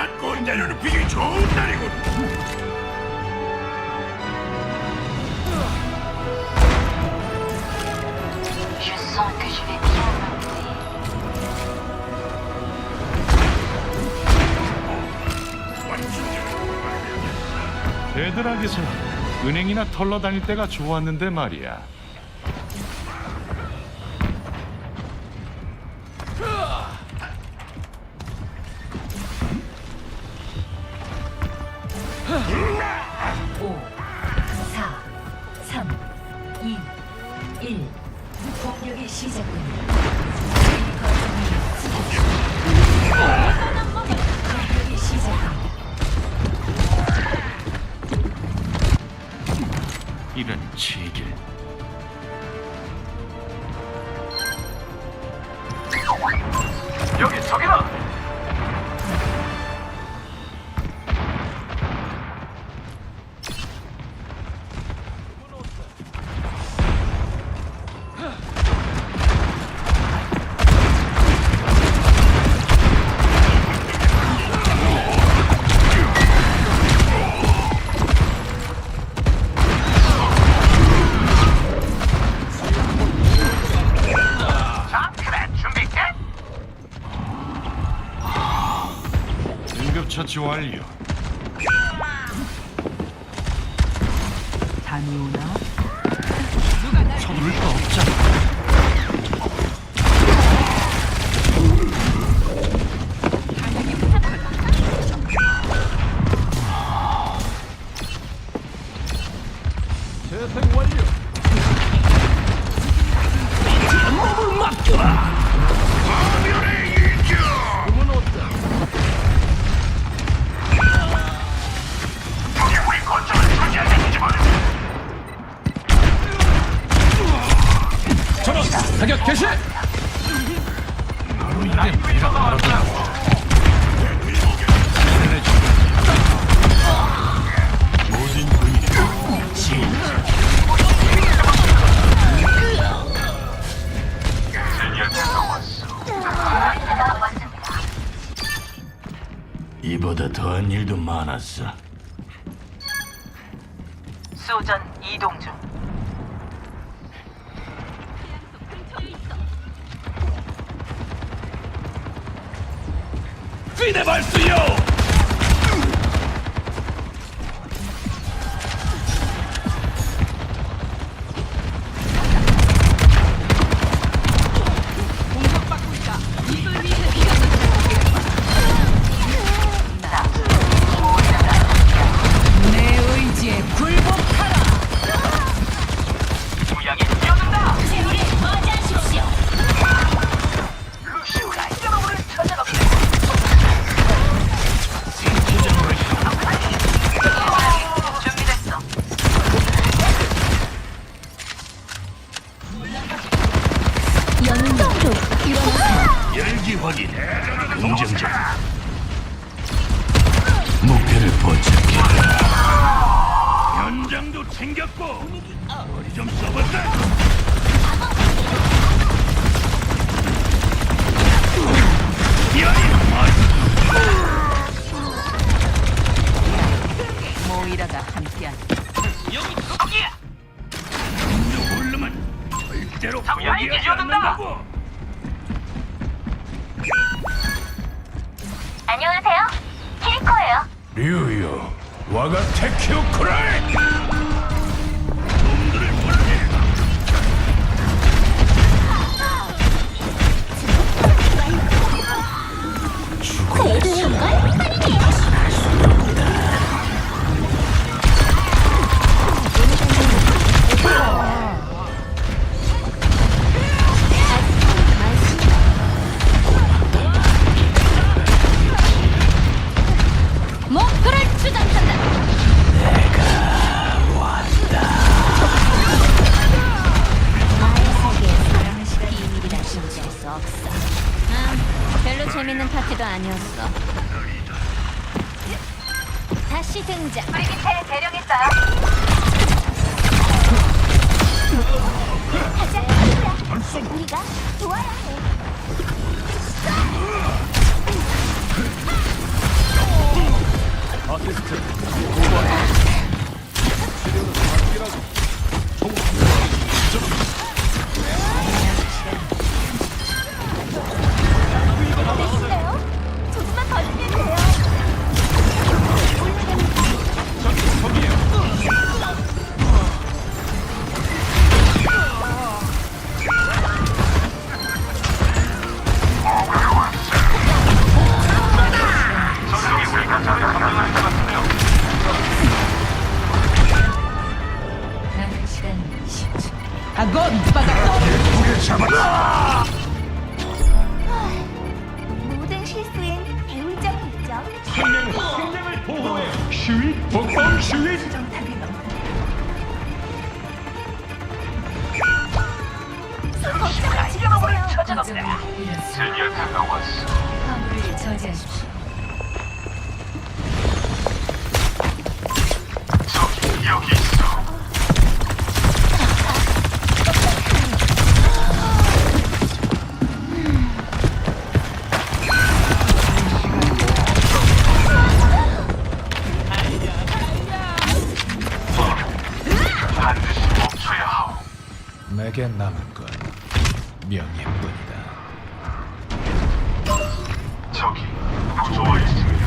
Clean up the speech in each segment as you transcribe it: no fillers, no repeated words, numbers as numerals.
하지만 꼰대는 비기 좋은 날이군. Je sens que je vais bien m'amuser. 대들학에서 은행이나 털러 다닐 때가 좋았는데 말이야. 오, 4, 3, 2, 1. 공격이 시작됩니다. 공격이 시작됩니다. 이런 제길. 여기 저기다. 응급처치 완료. 잠이 오나? 서두를 거 없잖아. 재생 완료. 파멸의 일격. 그건 어때? 여기 우리 거점을 차지할 때이지 마. 전원 사격 개시! 바로 이게 내가 바라던 모든 군인은 진짜. 이보다 더한 일도 많았어. 수전 이동 중. 피네 발수요! 내 의지에 굴복하라. 무양이 뛰어든다. 우리 맞이하십시오. 루시우가 여러분을 찾아갑니다. 준비됐어. 영웅도 일어나. 열기 확인. 공정자. 목표를 포착해. 현장도 챙겼고. 머리 좀 써볼까? 모이라가 함께한. 여기야. 모르면 절대로 무양이 포기하지 뛰어든다. 않는다고. 안녕하세요. 키리코예요. 류요, 와가 테큐 쿠라이. 놈들을 몰아내. 목표를 추적한다. 나의 세계에 비밀이라 존재할 수 없어. 별로 재밌는 파티도 아니었어. 다시 등장. 브리기테 대령했어요. 가자, 얘들아. 우리가 도와야 해. 아시스트 보고하라. 치료는 맡기라고. 되시나요? 조금만 더 주면 돼요. 모든 실수엔 배울 점이 있죠. 생명을 보호해. 시위 복방 시위. 걱정을 지켜보세요. 찾아갑니다. 드디어 다가왔어. 화물을 저지하십시오. 여기 있어. 반드시 멈춰야 하오. 내게 남은 건 명예뿐이다. 저기 구조와 있습니다.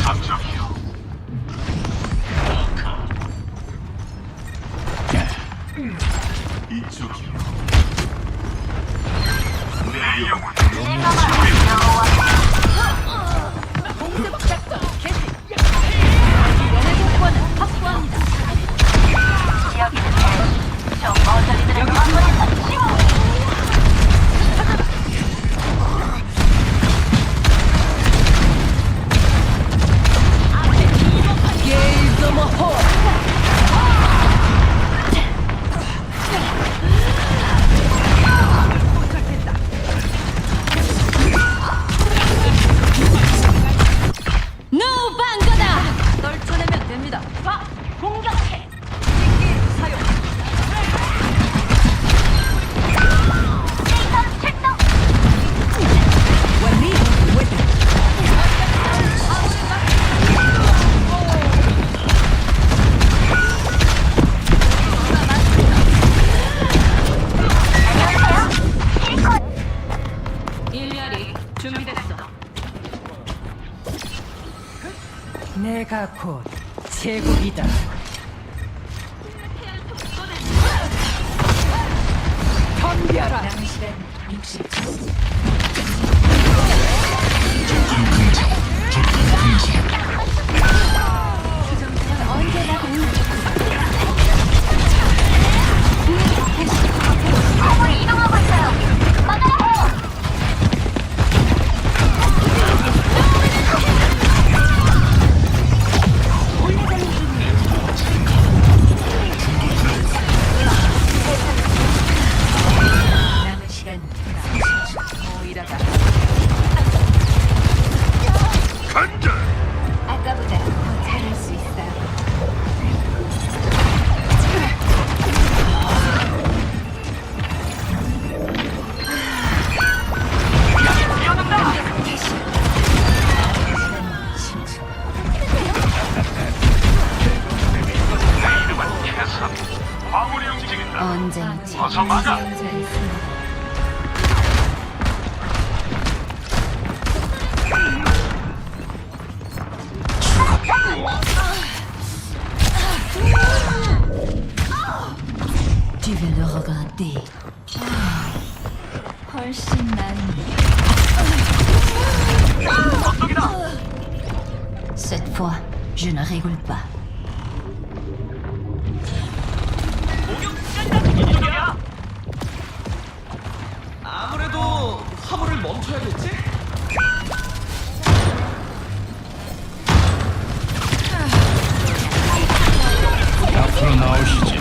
저쪽이요. 이쪽이요. 내 영혼. 연회복권을 확보합니다. 여기는 저 머저리들의 마음을 치워. 노방거다. 떨쳐내면 됩니다. 자, 공격해. 데이터 출동. 안녕하세요. 킬코. 일렬이 준비됐어. 내가 곧 제국이다. 덤벼라. 건물이 이동하고 있어요. 막아야 해요. 남은 시간 모이라가 간다. 아까보다 더 잘할 수 있어요. 화물이 움직인다. 언제든지 어서 막아. 용자에 있습니다. Tu veux le regarder? 훨씬 낫네. Cette fois, je ne rigole pas. 아무래도 화물을 멈춰야겠지? 앞으로 나오시지.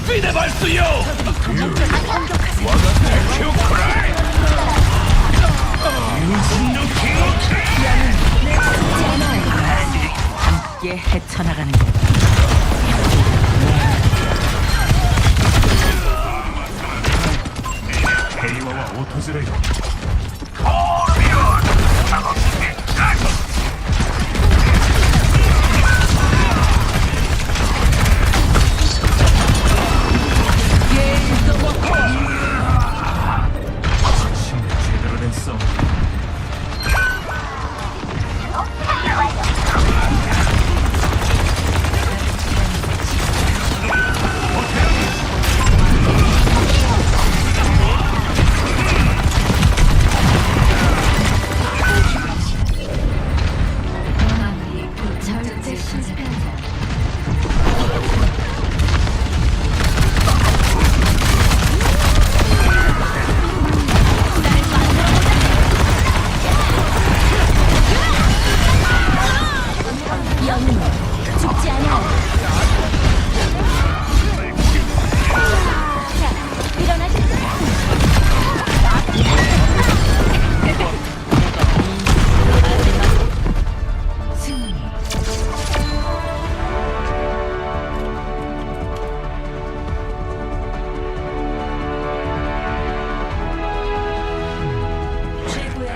비네 발수요. 와가 큐크라이. 함께 헤쳐나가는 거. 헤이와와 오토즈레이더. 제대로 된 싸움. 절대 실패하지 영웅은 죽지 않아. 자, 일어나시죠. 승리. 최고의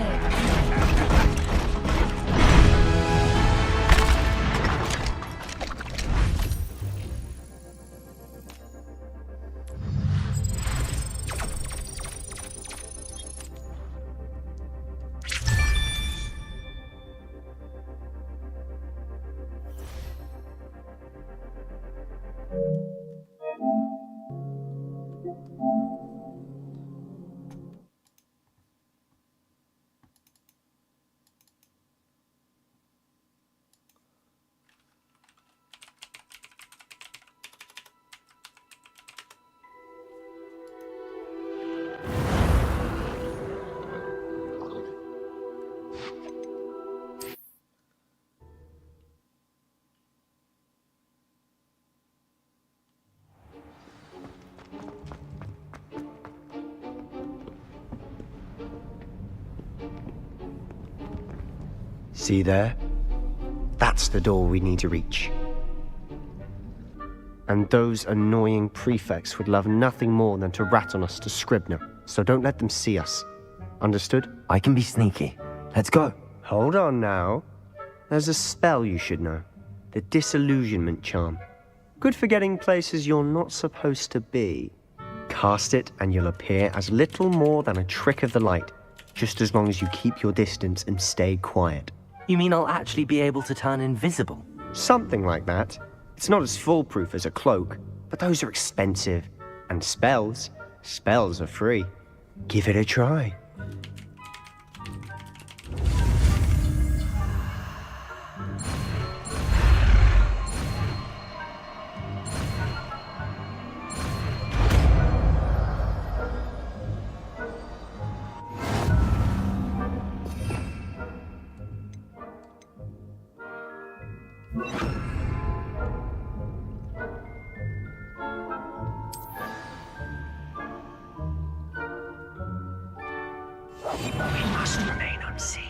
See there? That's the door we need to reach. And those annoying prefects would love nothing more than to rat on us to Scribner, so don't let them see us. Understood? I can be sneaky. Let's go. Hold on now. There's a spell you should know. The Disillusionment Charm. Good for getting places you're not supposed to be. Cast it and you'll appear as little more than a trick of the light, just as long as you keep your distance and stay quiet. You mean I'll actually be able to turn invisible? Something like that. It's not as foolproof as a cloak, but those are expensive. And spells are free. Give it a try. We must remain unseen.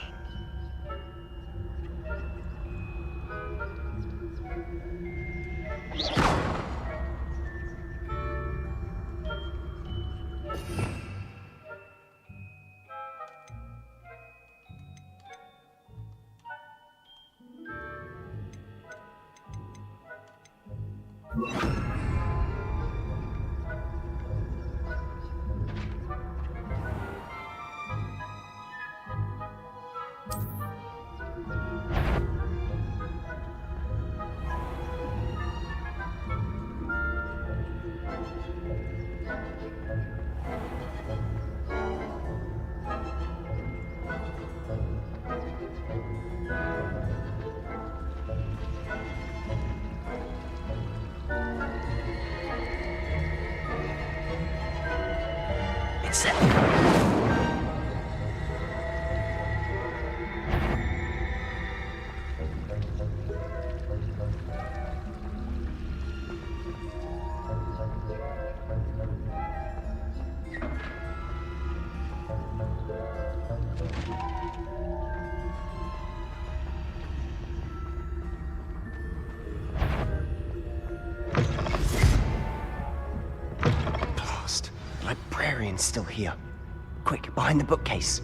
It's it. last. The librarian's still here. Quick, behind the bookcase.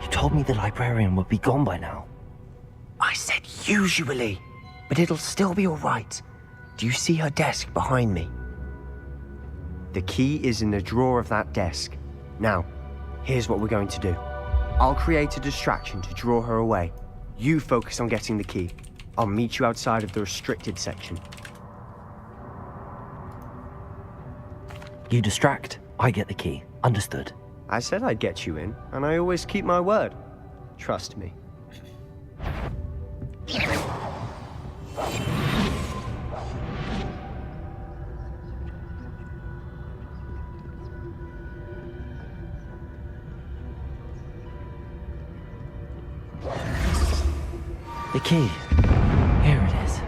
You told me the librarian would be gone by now. I said usually, but it'll still be all right. Do you see her desk behind me? The key is in the drawer of that desk. Now, here's what we're going to do. I'll create a distraction to draw her away. You focus on getting the key. I'll meet you outside of the restricted section. You distract, I get the key. Understood. I said I'd get you in, and I always keep my word. Trust me. The key. Here it is.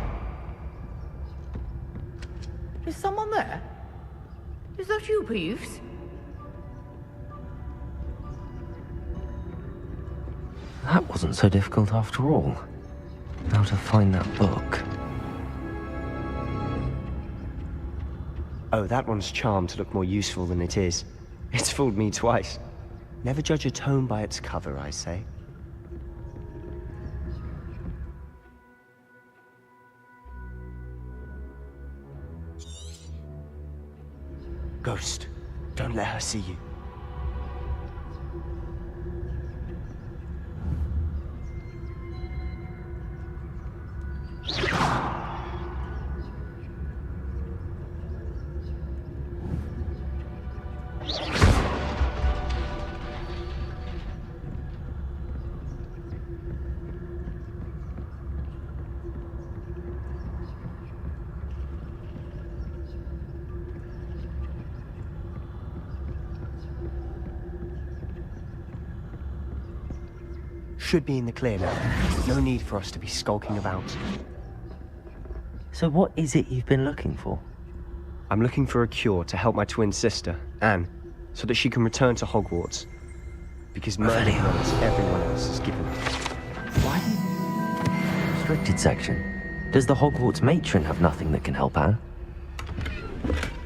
Is someone there? Is that you, Peeves? That wasn't so difficult after all. Now to find that book. Oh, that one's charmed to look more useful than it is. It's fooled me twice. Never judge a tome by its cover, I say. Ghost, don't let her see you. Should be in the clear now. No need for us to be skulking about. So what is it you've been looking for? I'm looking for a cure to help my twin sister, Anne, so that she can return to Hogwarts. Because murder knows everyone else is given up. What? Restricted section. Does the Hogwarts matron have nothing that can help Anne?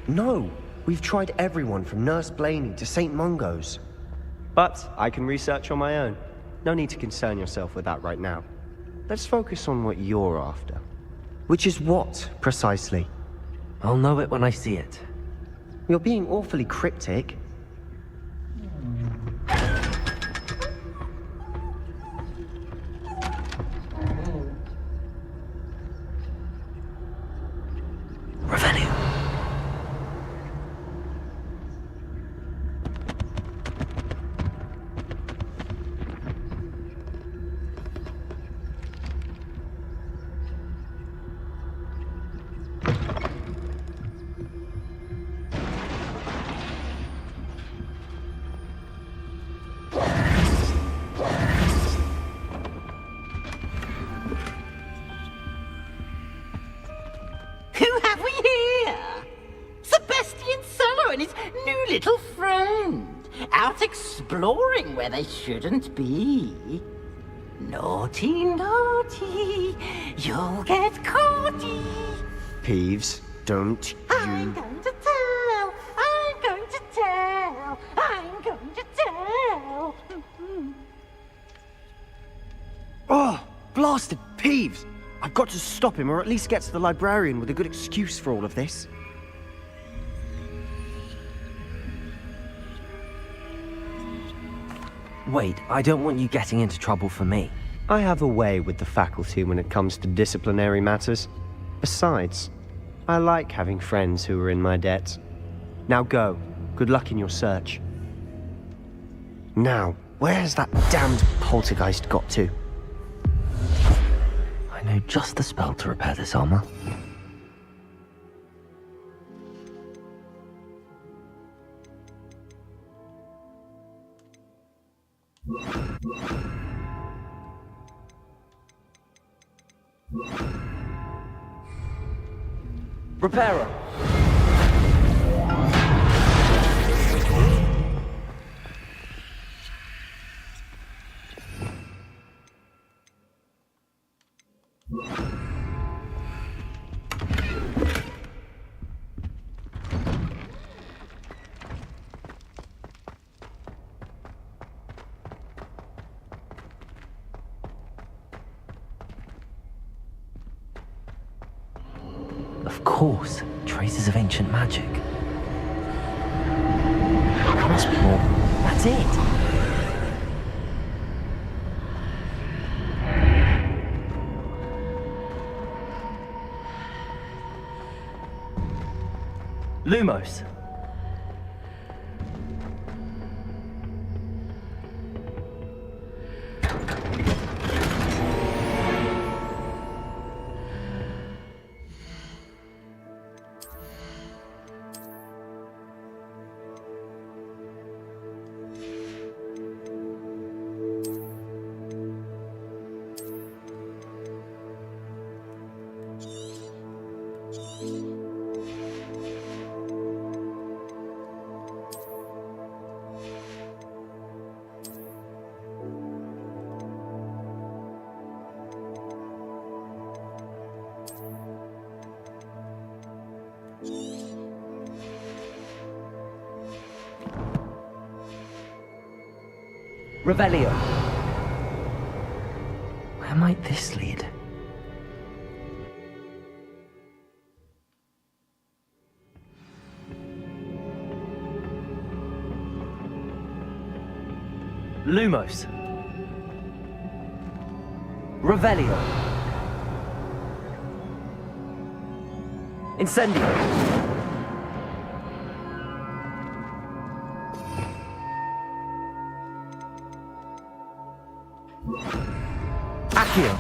No! We've tried everyone from Nurse Blaney to St. Mungo's. But I can research on my own. No need to concern yourself with that right now. Let's focus on what you're after. Which is what, precisely? I'll know it when I see it. You're being awfully cryptic. Revelio. Who have we here? Sebastian Cello and his new little friend, out exploring where they shouldn't be. Naughty, naughty, you'll get caughty. Peeves, don't I'm you... going to tell, I'm going to tell, I'm going to tell. Oh, blasted Peeves! I've got to stop him, or at least get to the librarian with a good excuse for all of this. Wait, I don't want you getting into trouble for me. I have a way with the faculty when it comes to disciplinary matters. Besides, I like having friends who are in my debt. Now go. Good luck in your search. Now, where has that damned poltergeist got to? I know just the spell to repair this armor. Reparo. Of course, traces of ancient magic. There must be more. That's it! Lumos. Revelio. Where might this lead? Lumos. Revelio. Incendio. Accio.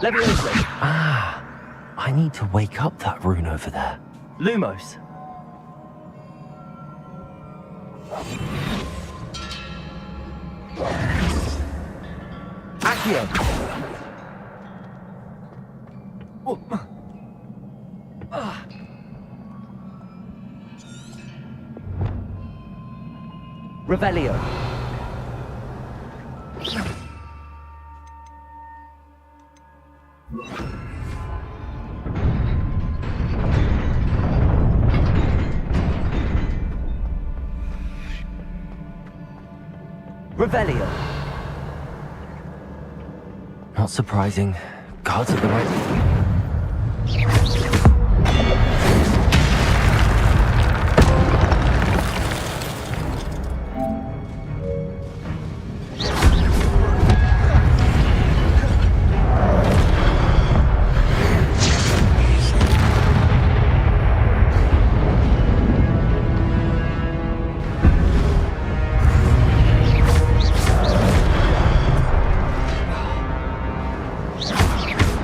Levioso. Ah, I need to wake up that rune over there. Lumos. Accio. Revelio. Revelio. Not surprising. Guards at the right.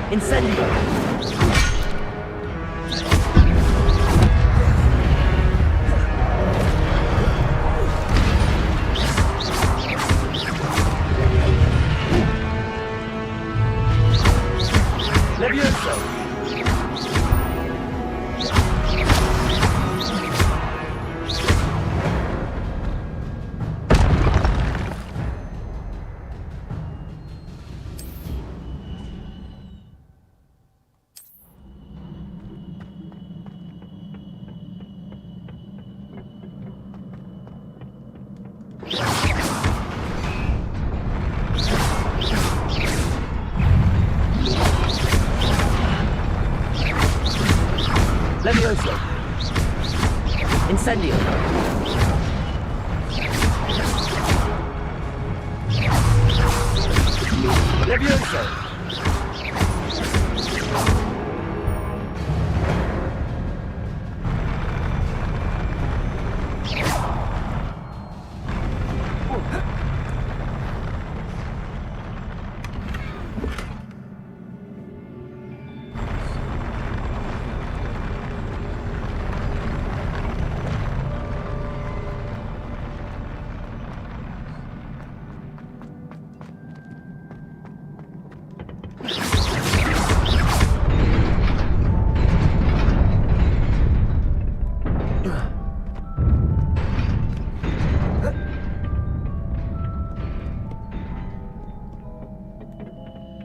Incendio! Levioso! Levioso. Incendio. Levioso.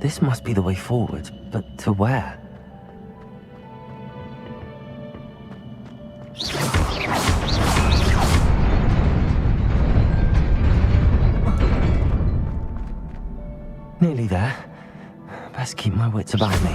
This must be the way forward, but to where? Nearly there. Best keep my wits about me.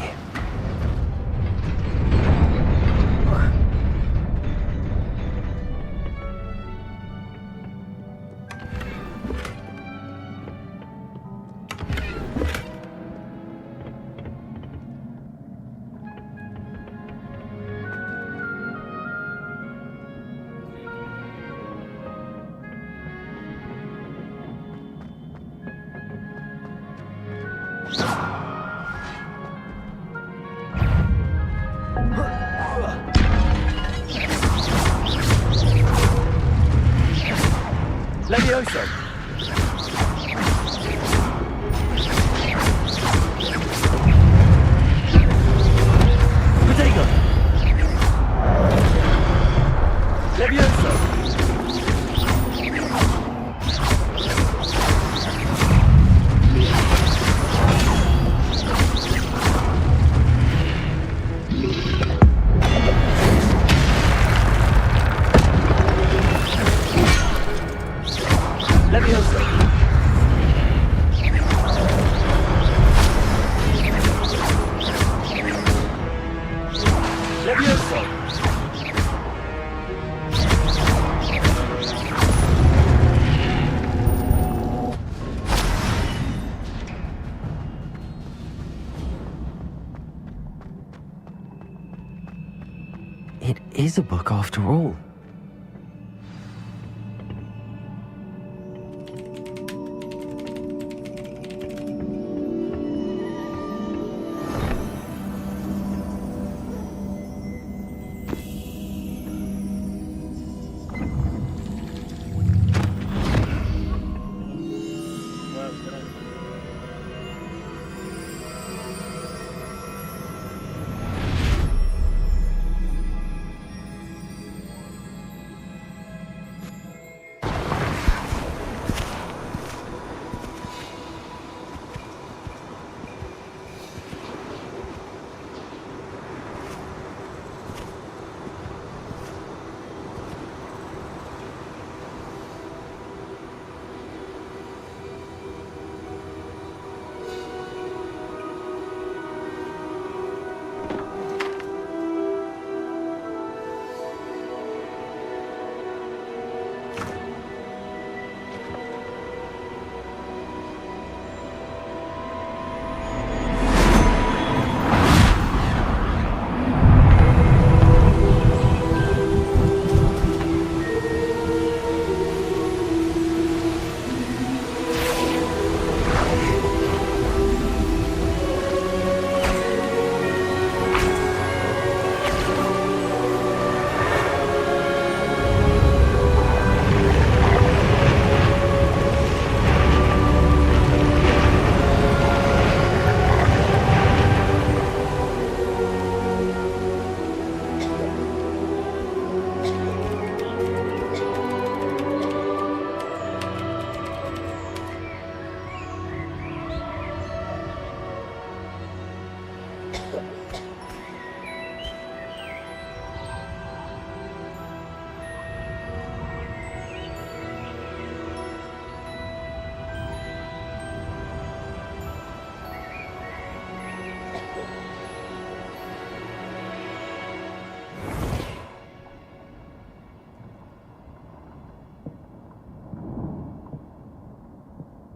Levioso! Protego! Levioso! Levioso! Levioso! It is a book after all.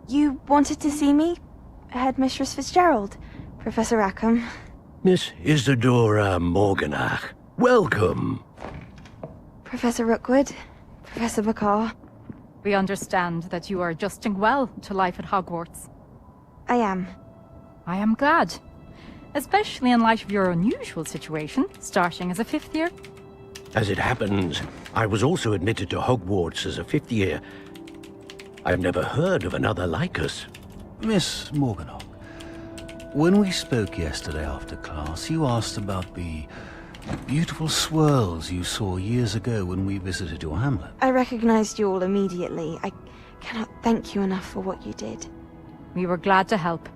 You wanted to see me? Headmistress Fitzgerald? Professor Rackham? Miss Isadora Morganach, welcome. Professor Rookwood? Professor Bakar? We understand that you are adjusting well to life at Hogwarts. I am. I am glad. Especially in light of your unusual situation, starting as a 5th year. As it happens, I was also admitted to Hogwarts as a 5th year. I've never heard of another like us. Miss Morganach, when we spoke yesterday after class, you asked about the beautiful swirls you saw years ago when we visited your hamlet. I recognized you all immediately. I cannot thank you enough for what you did. We were glad to help.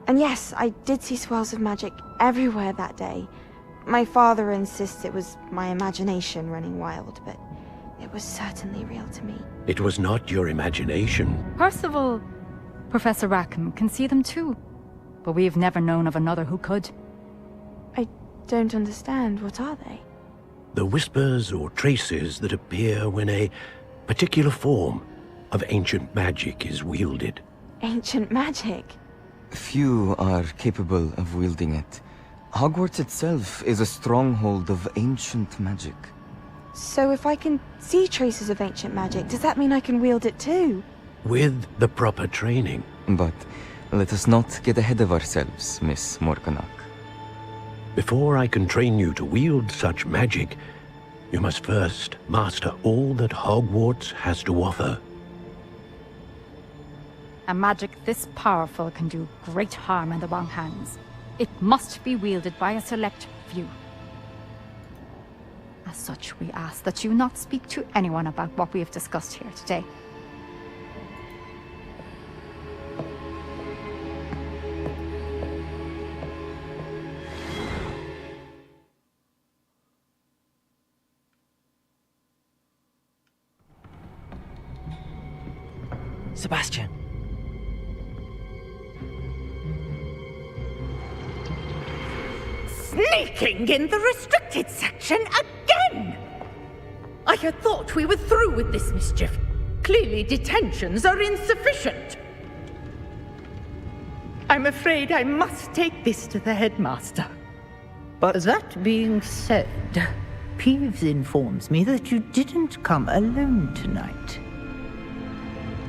And yes, I did see swirls of magic everywhere that day. My father insists it was my imagination running wild, but it was certainly real to me. It was not your imagination. Percival, Professor Rackham can see them too. But we've never known of another who could. I don't understand. What are they? The whispers or traces that appear when a particular form of ancient magic is wielded. Ancient magic? Few are capable of wielding it. Hogwarts itself is a stronghold of ancient magic. So if I can see traces of ancient magic, does that mean I can wield it too? With the proper training. But let us not get ahead of ourselves, Miss Morganach. Before I can train you to wield such magic, you must first master all that Hogwarts has to offer. A magic this powerful can do great harm in the wrong hands. It must be wielded by a select few. As such, we ask that you not speak to anyone about what we have discussed here today. Sebastian. Sneaking in the restricted section again! I had thought we were through with this mischief. Clearly detentions are insufficient. I'm afraid I must take this to the headmaster. But that being said, Peeves informs me that you didn't come alone tonight.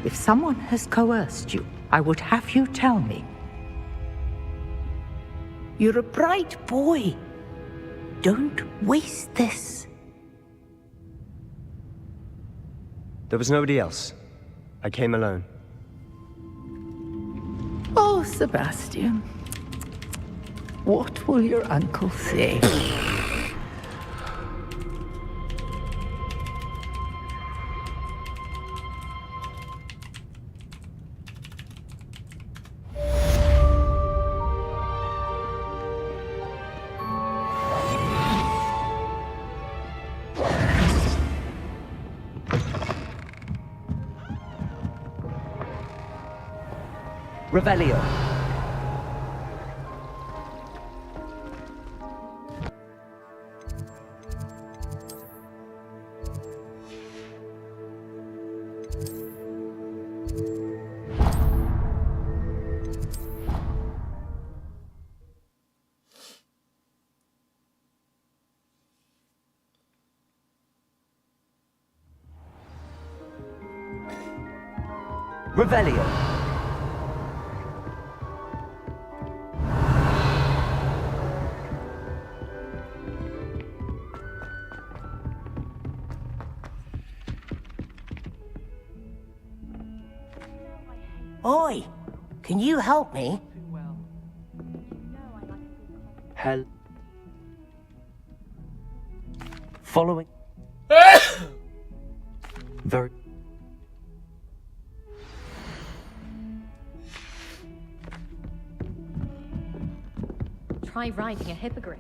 If someone has coerced you, I would have you tell me. You're a bright boy. Don't waste this. There was nobody else. I came alone. Oh, Sebastian. What will your uncle say? Revelio. Revelio. Oi! Can you help me? Hell. Following. Very. Try riding a hippogriff.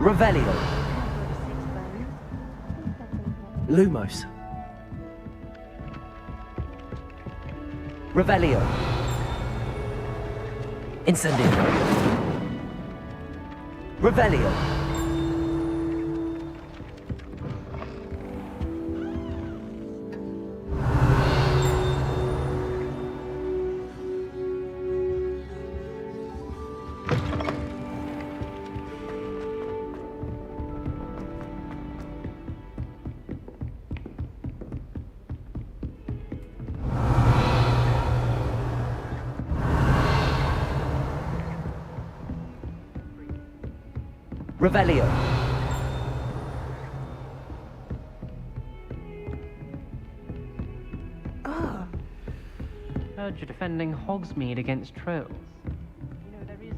Revelio. Lumos. Revelio. Incendio. Revelio. Revelio. Heard you're defending Hogsmeade against trolls. You know, there is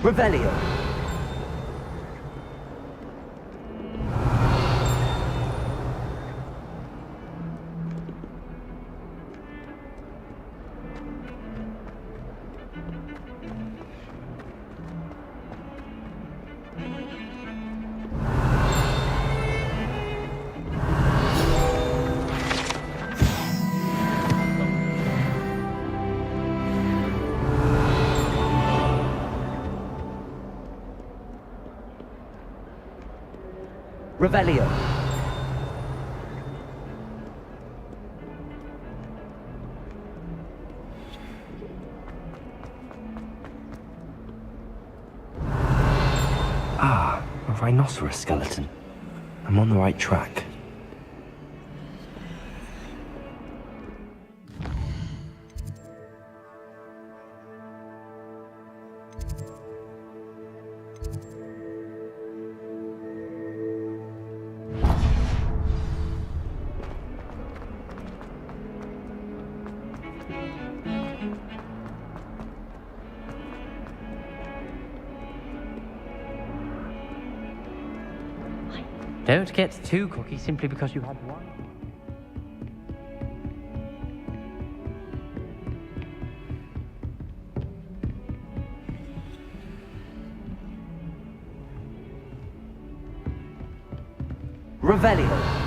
Revelio. Revelio. Ah, a rhinoceros skeleton. I'm on the right track. Don't get too cocky simply because you had one. Revelio.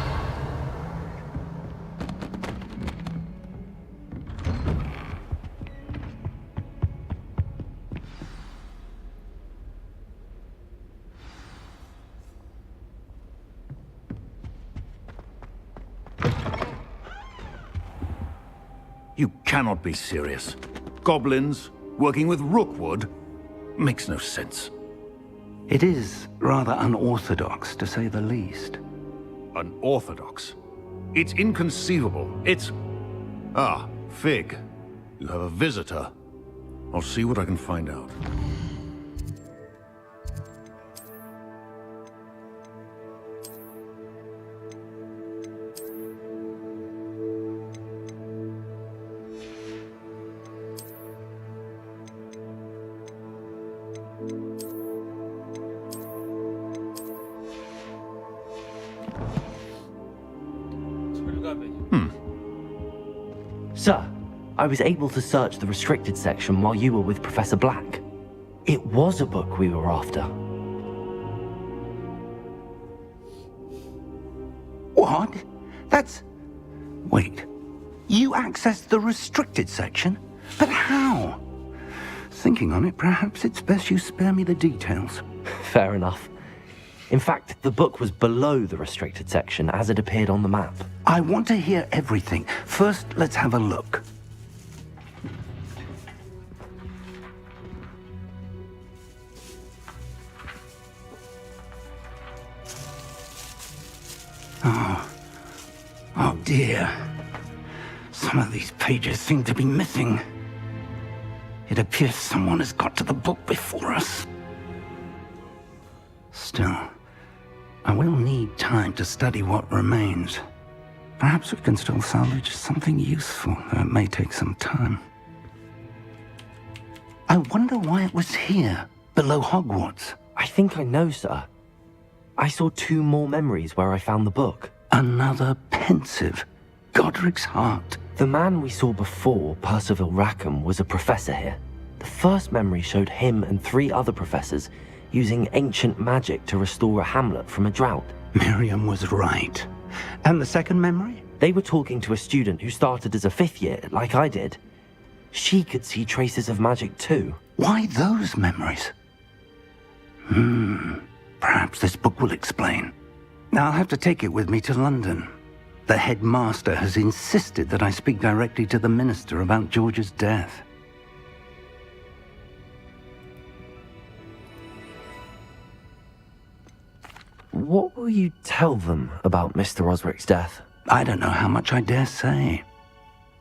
You cannot be serious. Goblins working with Rookwood makes no sense. It is rather unorthodox, to say the least. Unorthodox? It's inconceivable. It's... Ah, Fig. You have a visitor. I'll see what I can find out. Sir, I was able to search the restricted section while you were with Professor Black. It was a book we were after. What? That's... Wait. You accessed the restricted section? But how? Thinking on it, perhaps it's best you spare me the details. Fair enough. In fact, the book was below the restricted section as it appeared on the map. I want to hear everything. First, let's have a look. Oh dear. Some of these pages seem to be missing. It appears someone has got to the book before us. Still, I will need time to study what remains. Perhaps we can still salvage something useful, though it may take some time. I wonder why it was here, below Hogwarts. I think I know, sir. I saw 2 more memories where I found the book. Another pensive. Godric's heart. The man we saw before, Percival Rackham, was a professor here. The first memory showed him and 3 other professors using ancient magic to restore a hamlet from a drought. Miriam was right. And the second memory? They were talking to a student who started as a 5th year, like I did. She could see traces of magic too. Why those memories? Perhaps this book will explain. Now I'll have to take it with me to London. The headmaster has insisted that I speak directly to the minister about George's death. What will you tell them about Mr. Osric's death? I don't know how much I dare say.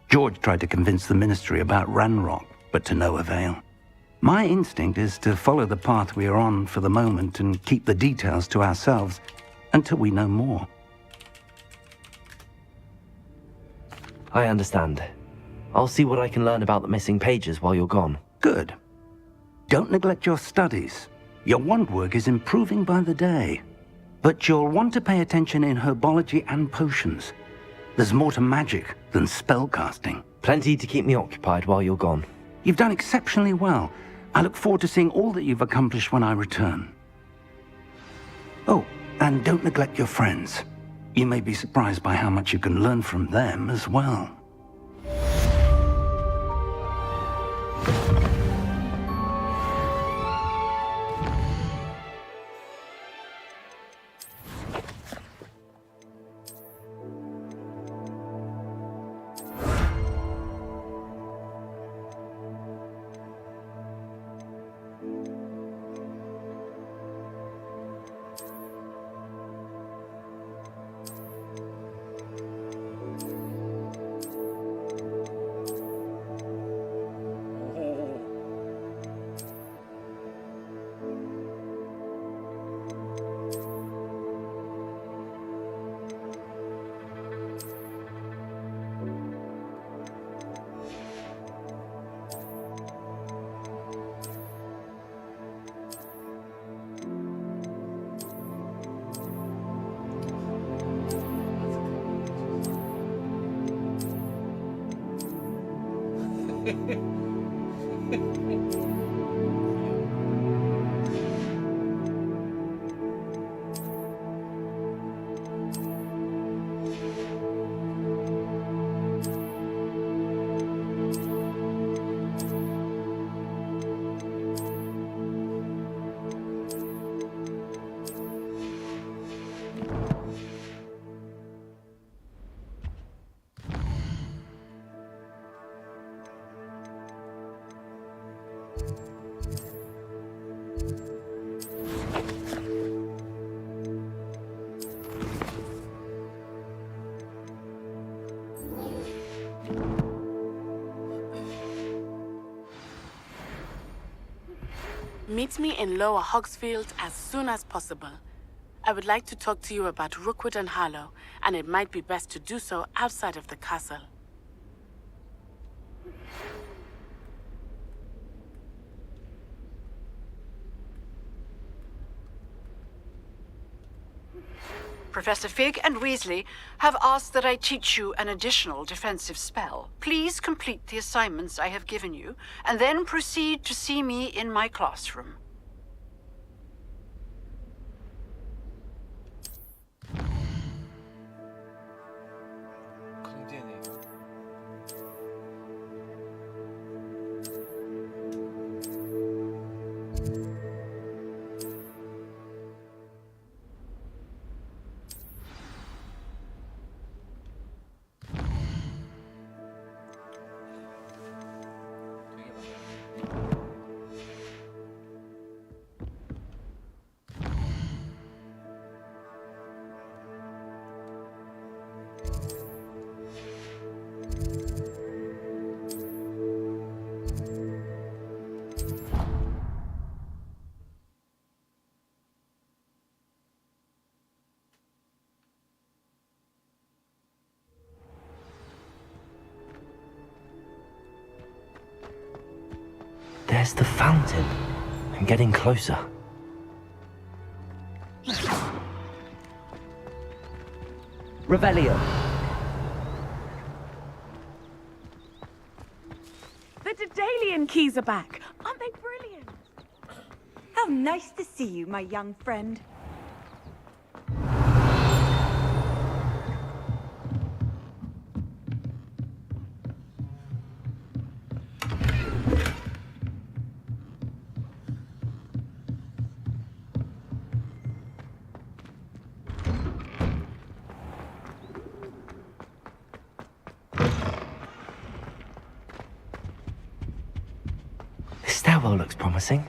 George tried to convince the Ministry about Ranrock, but to no avail. My instinct is to follow the path we are on for the moment and keep the details to ourselves until we know more. I understand. I'll see what I can learn about the missing pages while you're gone. Good. Don't neglect your studies. Your wand work is improving by the day. But you'll want to pay attention in herbology and potions. There's more to magic than spellcasting. Plenty to keep me occupied while you're gone. You've done exceptionally well. I look forward to seeing all that you've accomplished when I return. Oh, and don't neglect your friends. You may be surprised by how much you can learn from them as well. Meet me in Lower Hogsfield as soon as possible. I would like to talk to you about Rookwood and Harlow, and it might be best to do so outside of the castle. Professor Fig and Weasley have asked that I teach you an additional defensive spell. Please complete the assignments I have given you, and then proceed to see me in my classroom. There's the fountain. I'm getting closer. Revelio. The Daedalian keys are back. Aren't they brilliant? How nice to see you, my young friend. This stairwell looks promising.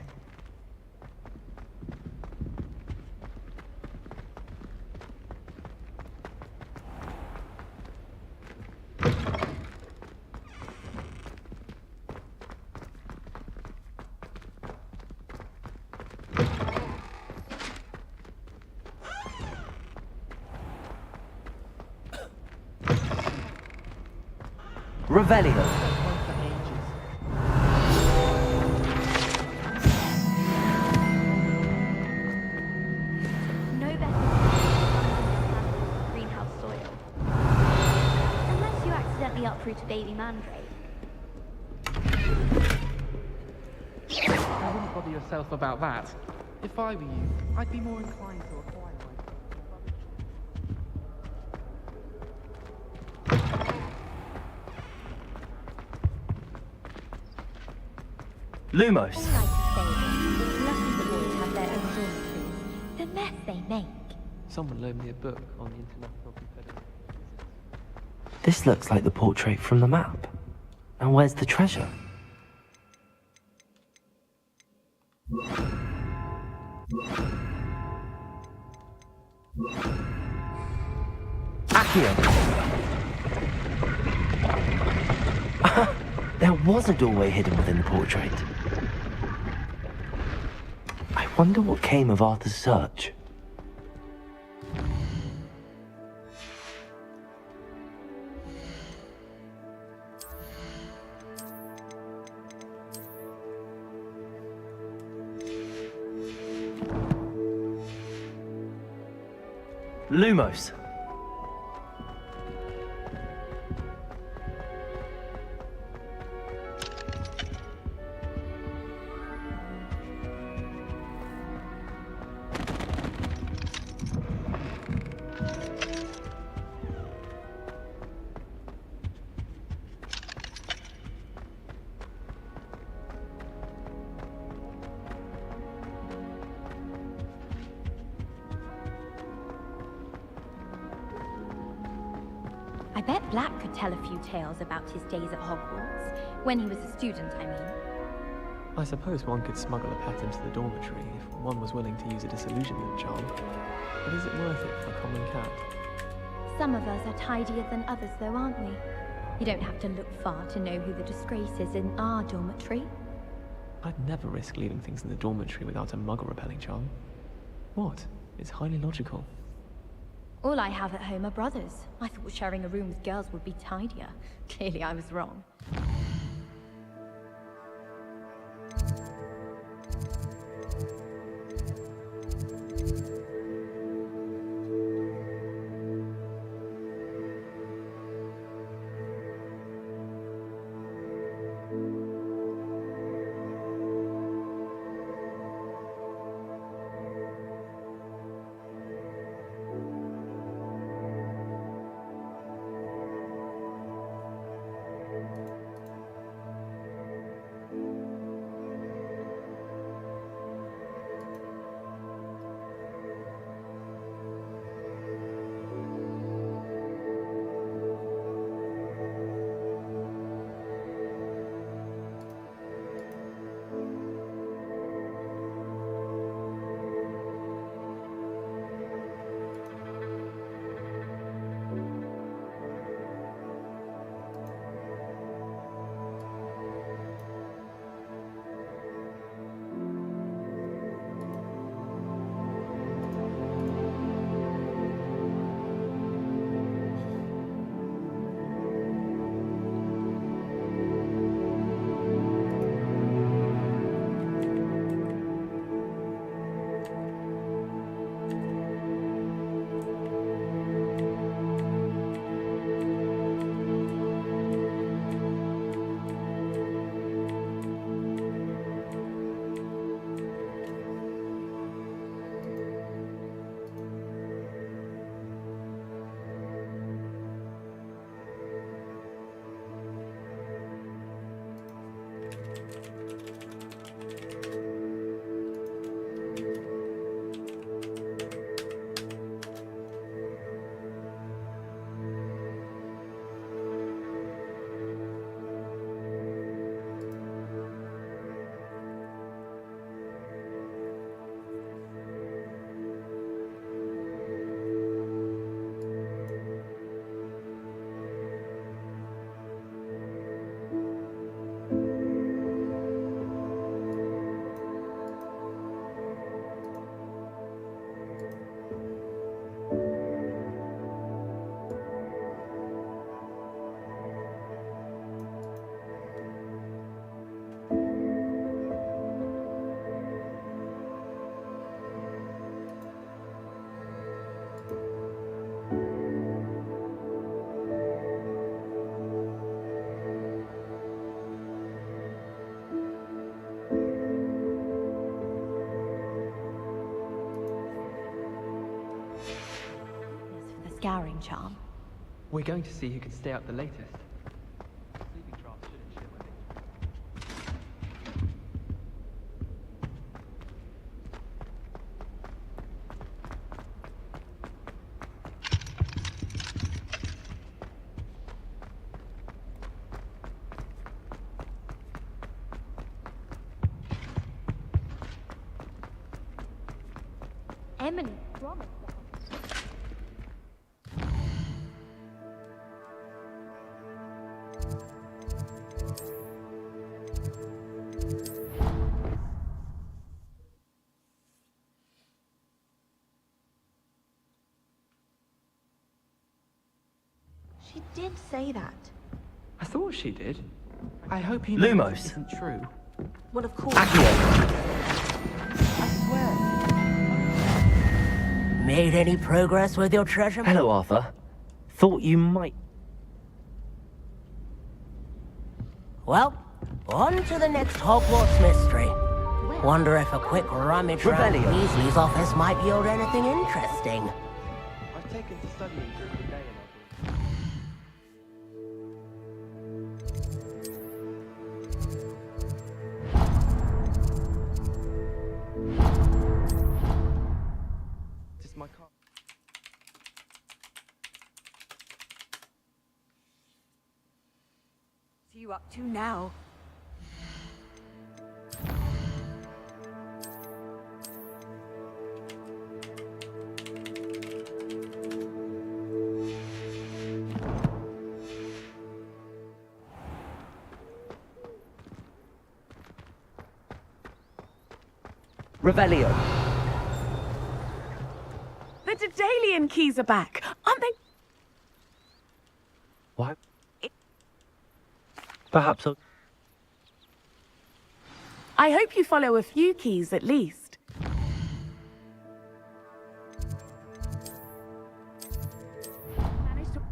Revelio. No better greenhouse soil. Unless you accidentally uproot a baby mandrake. I wouldn't bother yourself about that. If I were you, I'd be more inclined to acquire Lumos. All I can say is, it's lucky the boys have their own dormitories. The mess they make. Someone loaned me a book on the International Confederation. This looks like the portrait from the map. Now where's the treasure? Accio! There was a doorway hidden within the portrait. I wonder what came of Arthur's search. Lumos. I bet Black could tell a few tales about his days at Hogwarts. When he was a student, I mean. I suppose one could smuggle a pet into the dormitory if one was willing to use a disillusionment charm. But is it worth it for a common cat? Some of us are tidier than others, though, aren't we? You don't have to look far to know who the disgrace is in our dormitory. I'd never risk leaving things in the dormitory without a muggle-repelling charm. What? It's highly logical. All I have at home are brothers. I thought sharing a room with girls would be tidier. Clearly I was wrong. charm. We're going to see who can stay up the latest. Sleeping drafts shouldn't shit when they... Emily promised that. She did say that. I thought she did. I hope you know Lumos. this isn't true. Well, of course. Made any progress with your treasure? Hello, Arthur. Thought you might... Well, on to the next Hogwarts mystery. Wonder if a quick rummage around Revelio. Weasley's office might yield anything interesting. I've taken to studying during the day and I've been... Just my car. What are you up to now? Revelio. The Daedalian keys are back, aren't they? What? Perhaps I'll... I hope you follow a few keys at least. Managed to-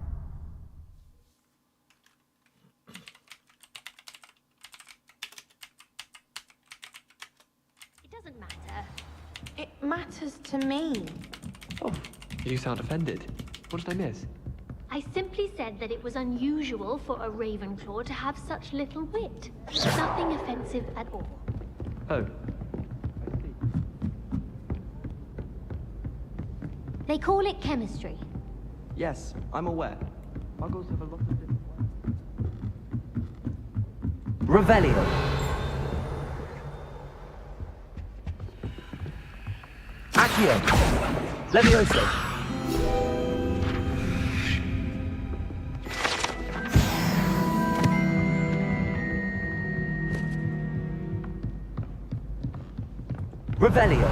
It doesn't matter. It matters to me. Oh, you sound offended. What did I miss? I simply said that it was unusual for a Ravenclaw to have such little wit. Nothing offensive at all. Oh. They call it chemistry. Yes, I'm aware. Muggles have a lot of different ways. Revelio. Accio. Levioso. Revelio.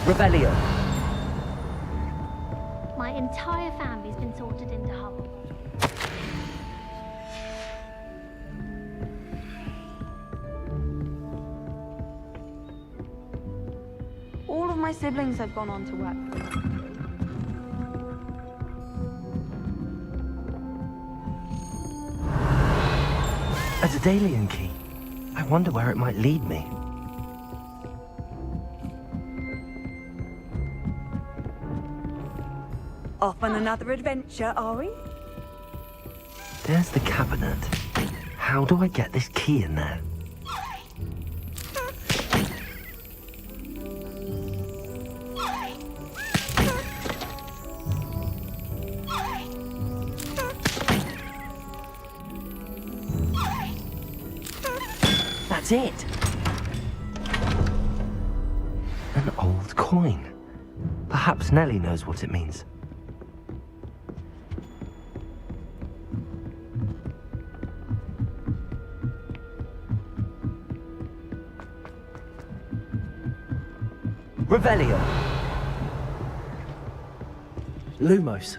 Revelio. My entire family's been sorted into Hogwarts. All of my siblings have gone on to work. A Daedalian key. I wonder where it might lead me. Off on another adventure, are we? There's the cabinet. How do I get this key in there? That's it. An old coin. Perhaps Nellie knows what it means. Revelio. Lumos.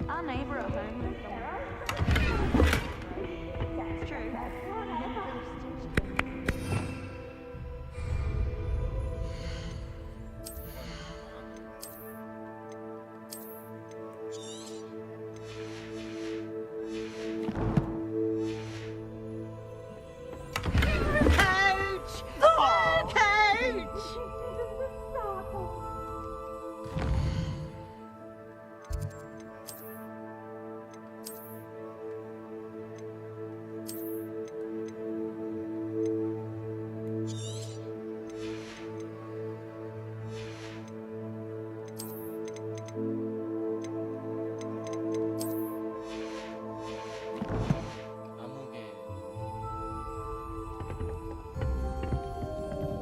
Our neighbour at home lives It's true. Coach! Oh, Coach!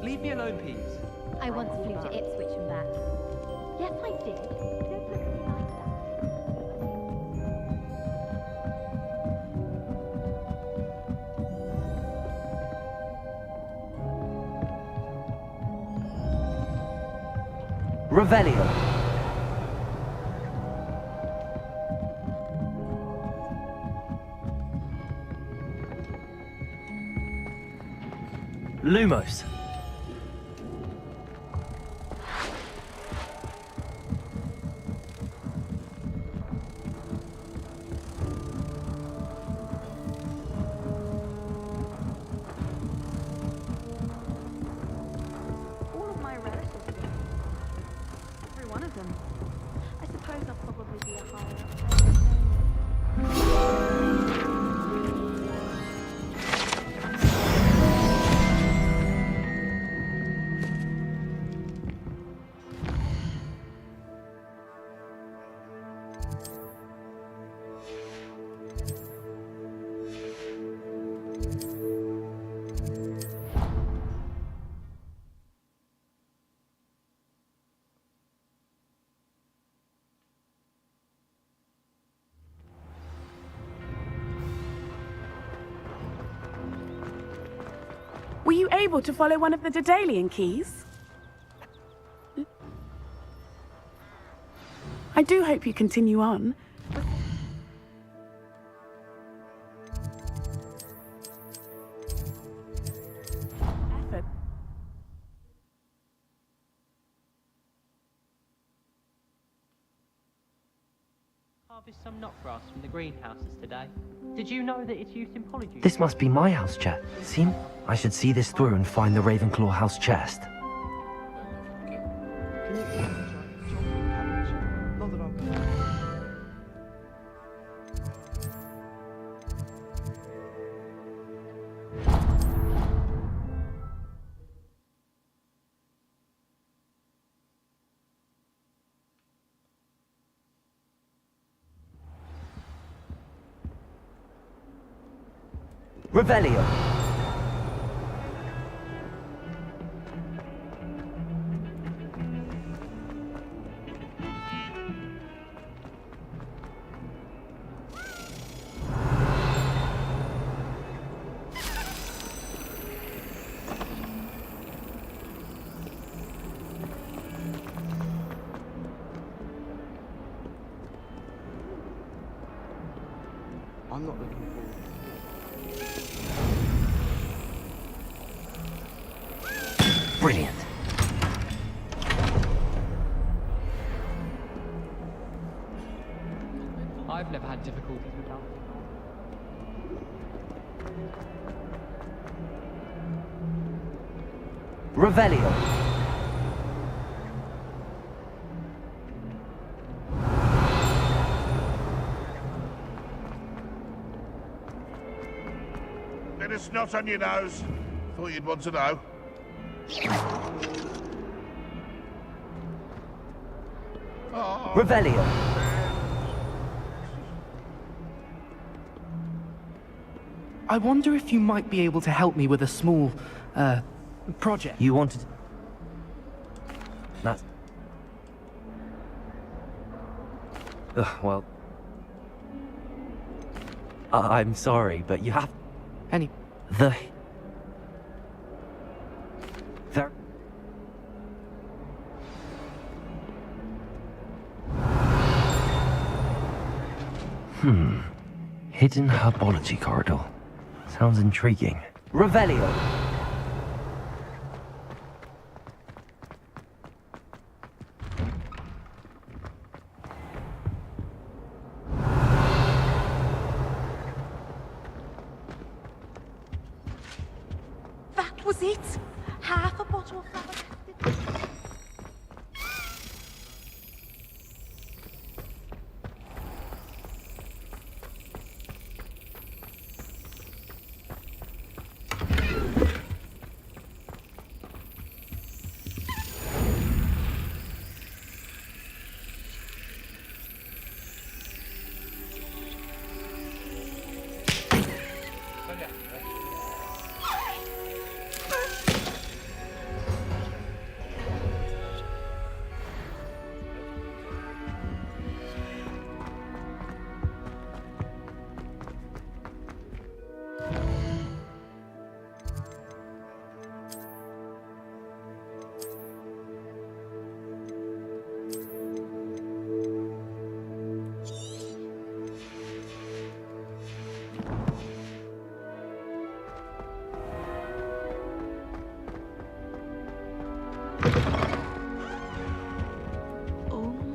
Leave me alone, Peeves. I once flew to Ipswich and back. Yes, I did. Don't look at me like that. Revelio. Lumos. All of my relatives are dead. Every one of them. I suppose I'll probably be a higher Were you able to follow one of the Daedalian keys? I do hope you continue on. Effort. Harvest some knotgrass from the greenhouses today. Did you know that it's used in polyjuice? This must be my house, chat. Seem I should see this through and find the Ravenclaw house chest. Revelio. I'm not looking forward. Brilliant. I've never had difficulties with that. Revelio. Bit of snot on your nose. Thought you'd want to know. Revelio. I wonder if you might be able to help me with a small, project. You wanted... That's... well... I'm sorry, but you have... The... Hidden herbology corridor. Sounds intriguing. Revelio. That was it? Half a bottle of flabbergasted.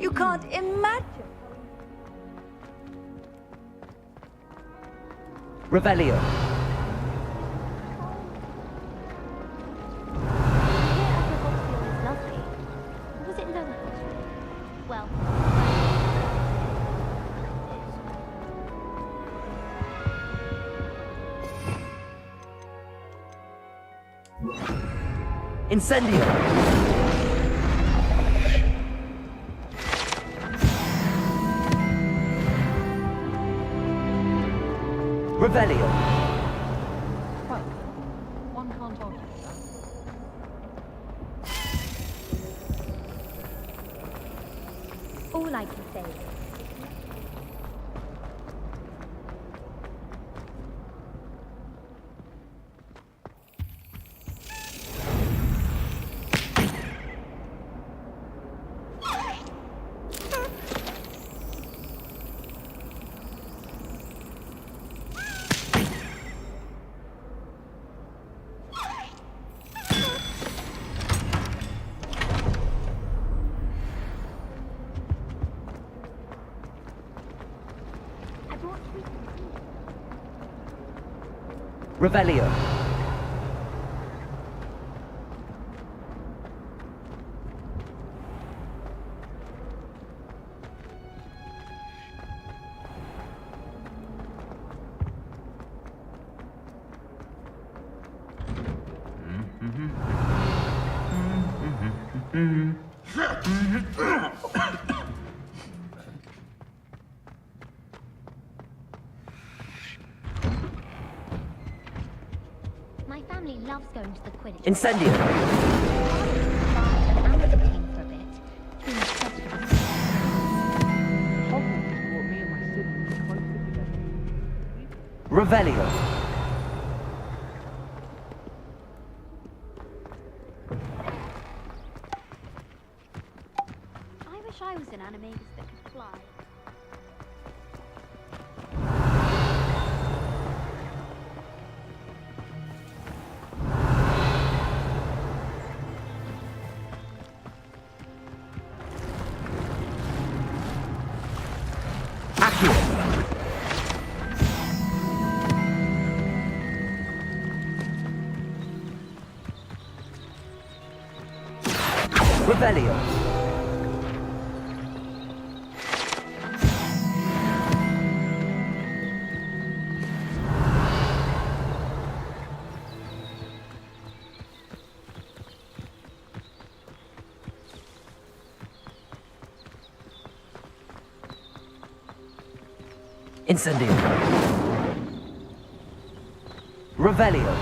You can't imagine. Revelio. Was it Lower? Well. Incendio. Revelio. Well, one can't argue with that. All I can say is Revelio. my family loves going to the Quidditch. Incendio. Revelio. I wish I was an animagus that could fly. Revelio. Incendio. Revelio.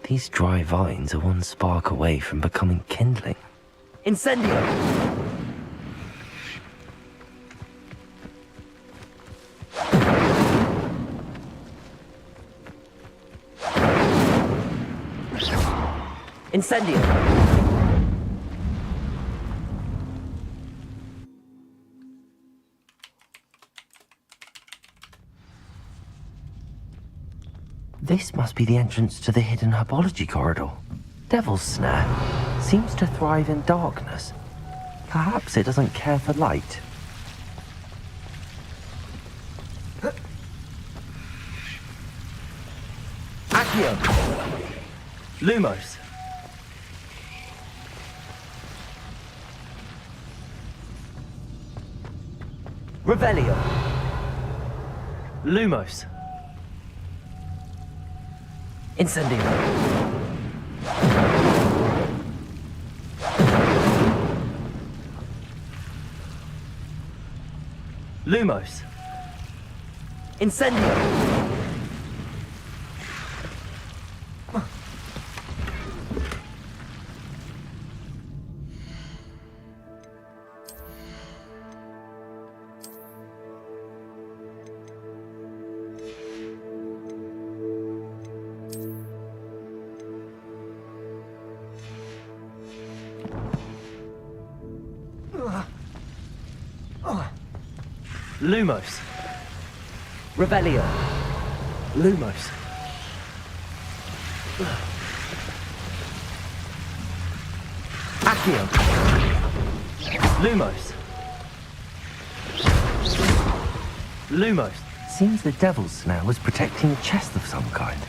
These dry vines are one spark away from becoming kindling. Incendio! Incendio! This must be the entrance to the hidden herbology corridor. Devil's Snare seems to thrive in darkness. Perhaps it doesn't care for light. Accio! Lumos! Revelio! Lumos! Incendio! Lumos! Incendio! Lumos. Revelio. Lumos. Accio. Lumos. Lumos. Seems the Devil's Snare was protecting a chest of some kind.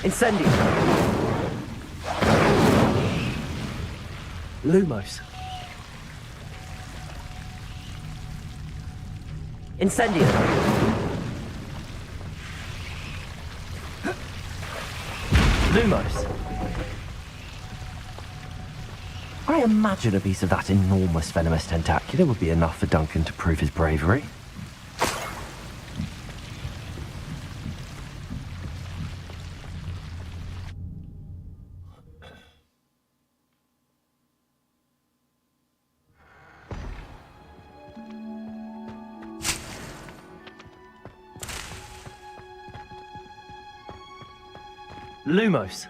Incendio! Lumos. Incendio! Lumos. I imagine a piece of that enormous venomous tentacular would be enough for Duncan to prove his bravery. Lumos.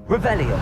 Revelio.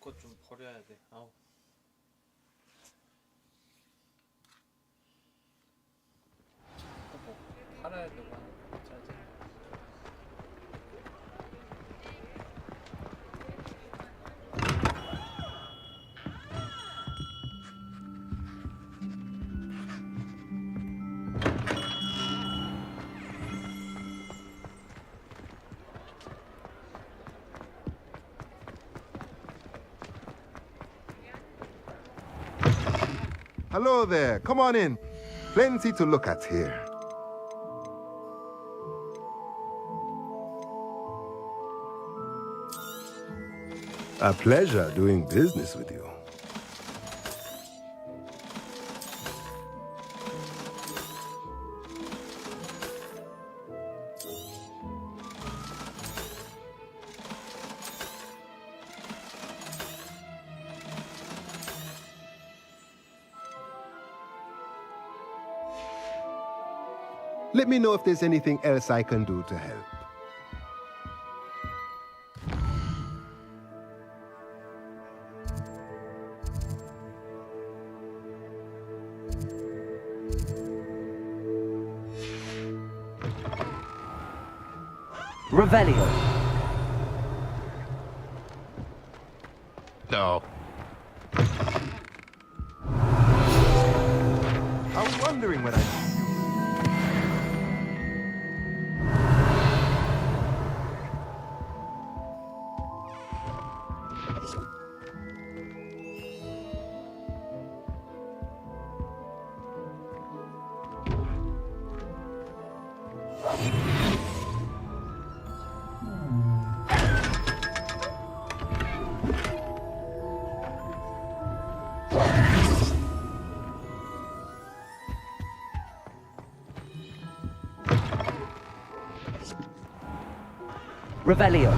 것 좀 버려야 돼. 아우. 뭐 팔아야 되고 하니까 짜증. Hello there. Come on in. Plenty to look at here. A pleasure doing business with you. Let me know if there's anything else I can do to help. Revelio. No. I was wondering when I... Revelio.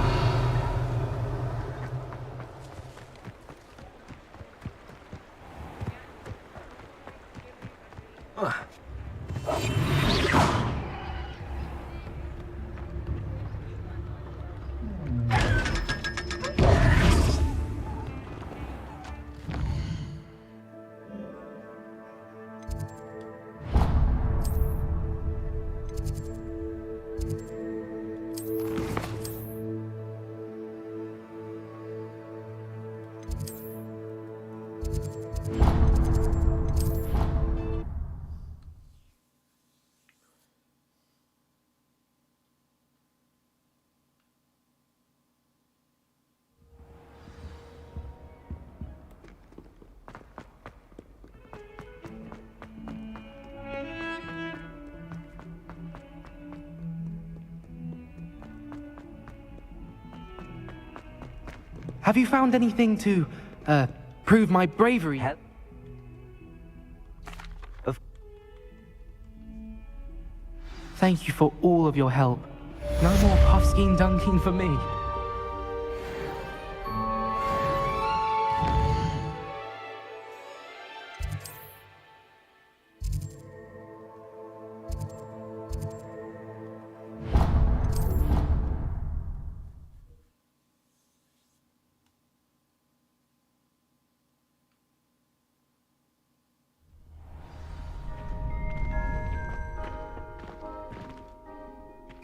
Have you found anything to, prove my bravery? Thank you for all of your help. No more puffskein dunking for me.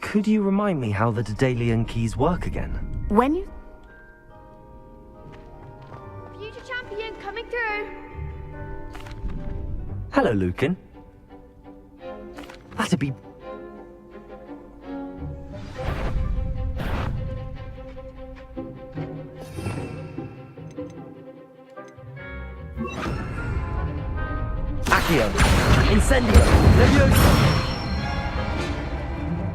Could you remind me how the Daedalian keys work again? When you... Future champion coming through! Hello, Lucan. That'd be... Accio! Incendio! Levioso!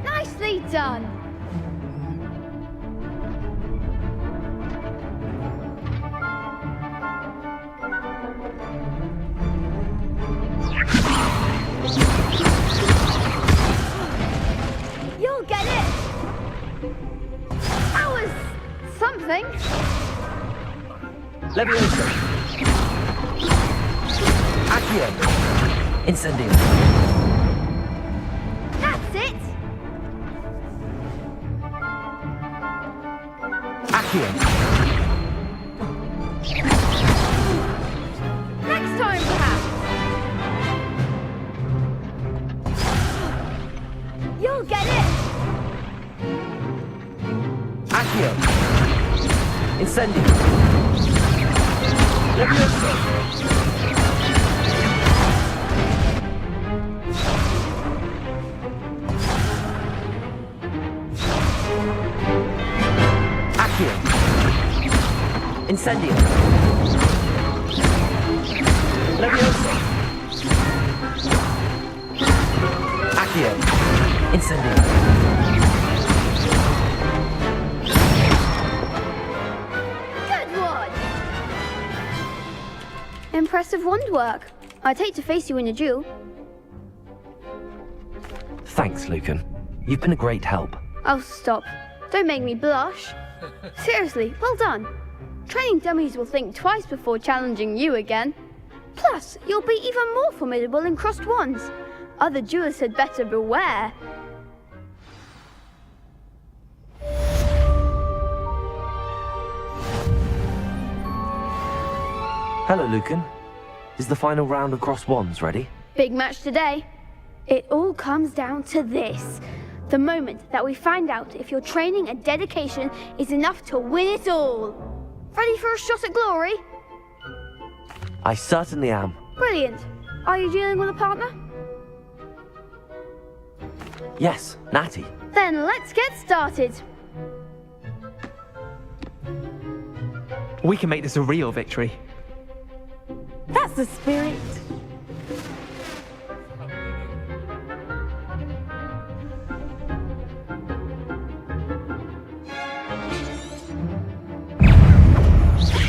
Nicely done! You'll get it! That was something! Levioso! Accio! Incendio! That's it! Accio! Incendio! Levioso! Accio! Incendio! Levioso! Accio! Incendio! Good one! Impressive wand work. I'd hate to face you in a duel. Thanks, Lucan. You've been a great help. Oh, stop. Don't make me blush. Seriously, well done. Training dummies will think twice before challenging you again. Plus, you'll be even more formidable in crossed wands. Other duelists had better beware. Hello, Lucan. Is the final round of cross wands ready? Big match today. It all comes down to this. The moment that we find out if your training and dedication is enough to win it all. Ready for a shot at glory? I certainly am. Brilliant. Are you dealing with a partner? Yes, Natty. Then let's get started. We can make this a real victory. That's the spirit.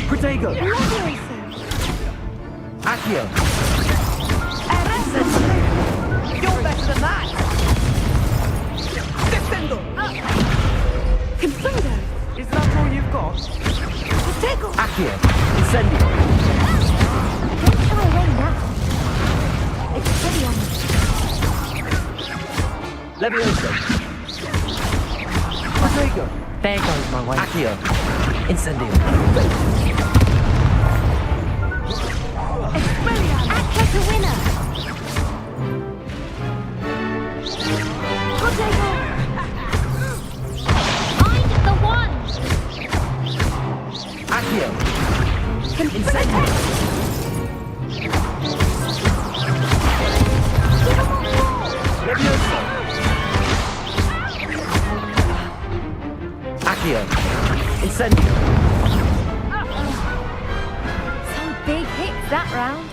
Protego! Accio! You're better than that! Descendo! Confundo! Is that all you've got? Protego! Accio! Incendio! Don't shy away now. It's heavy on me. Levioso! Protego! There goes my way. Accio! Incendio! Accio to winner. Protego. Find the one. Accio! Incendio! Levioso! Accio! Incendio! Some big hits that round.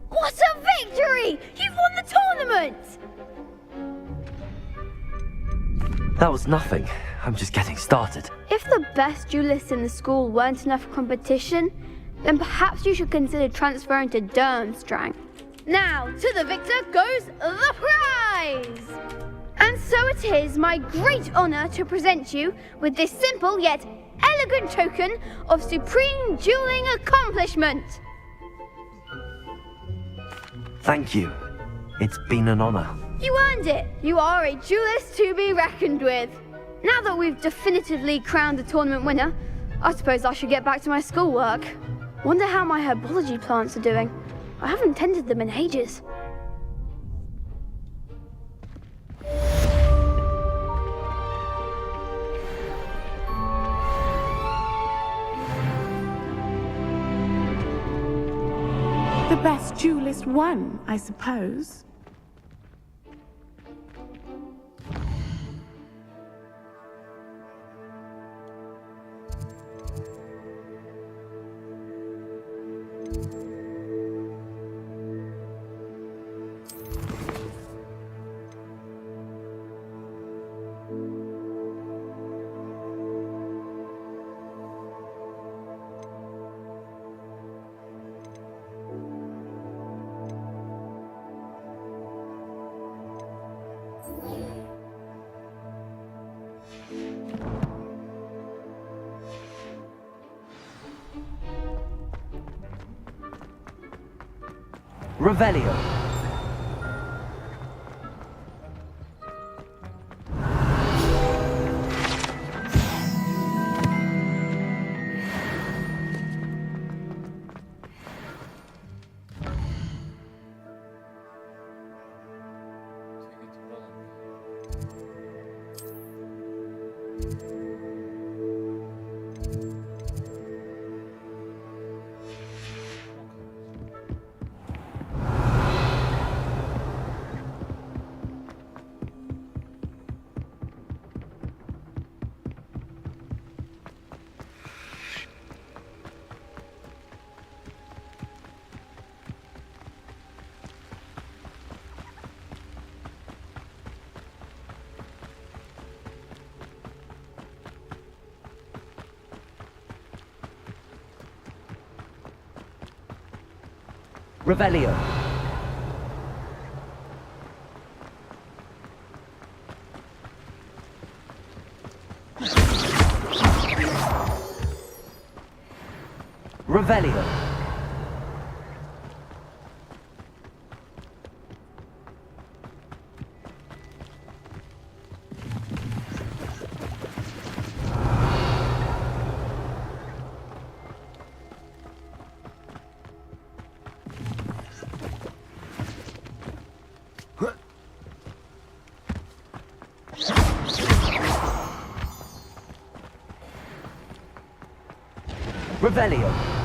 What a victory! You've won the tournament! That was nothing. I'm just getting started. If the best duelists in the school weren't enough competition, then perhaps you should consider transferring to Durmstrang. Now, to the victor goes the prize! And so it is my great honor to present you with this simple yet elegant token of supreme dueling accomplishment. Thank you. It's been an honor. You earned it. You are a duelist to be reckoned with. Now that we've definitively crowned the tournament winner, I suppose I should get back to my schoolwork. Wonder how my herbology plants are doing. I haven't tended them in ages. The best duelist won, I suppose. Revelio. Revelio. Revelio. Revelio.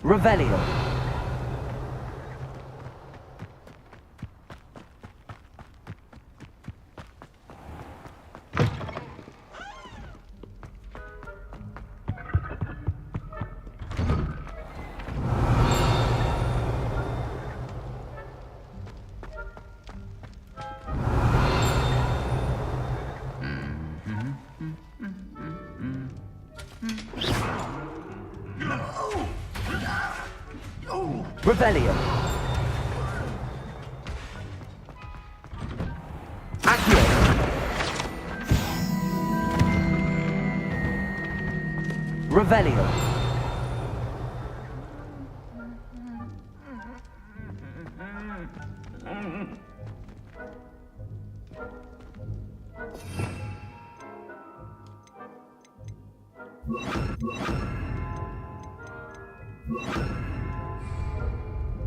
Revelio. Revelio. Accio. Revelio.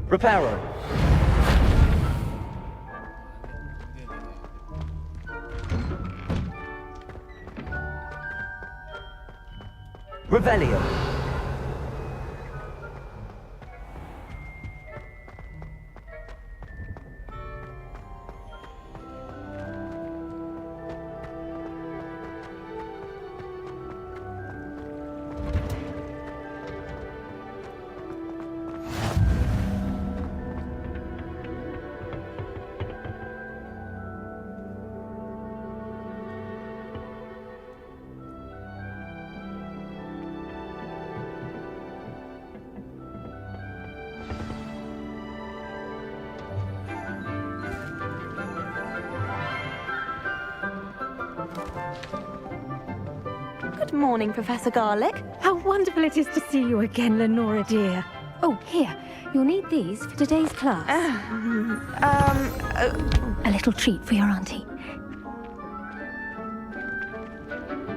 Reparo. Revelio. Good morning, Professor Garlic. How wonderful it is to see you again, Lenora dear. Oh, here. You'll need these for today's class. A little treat for your auntie.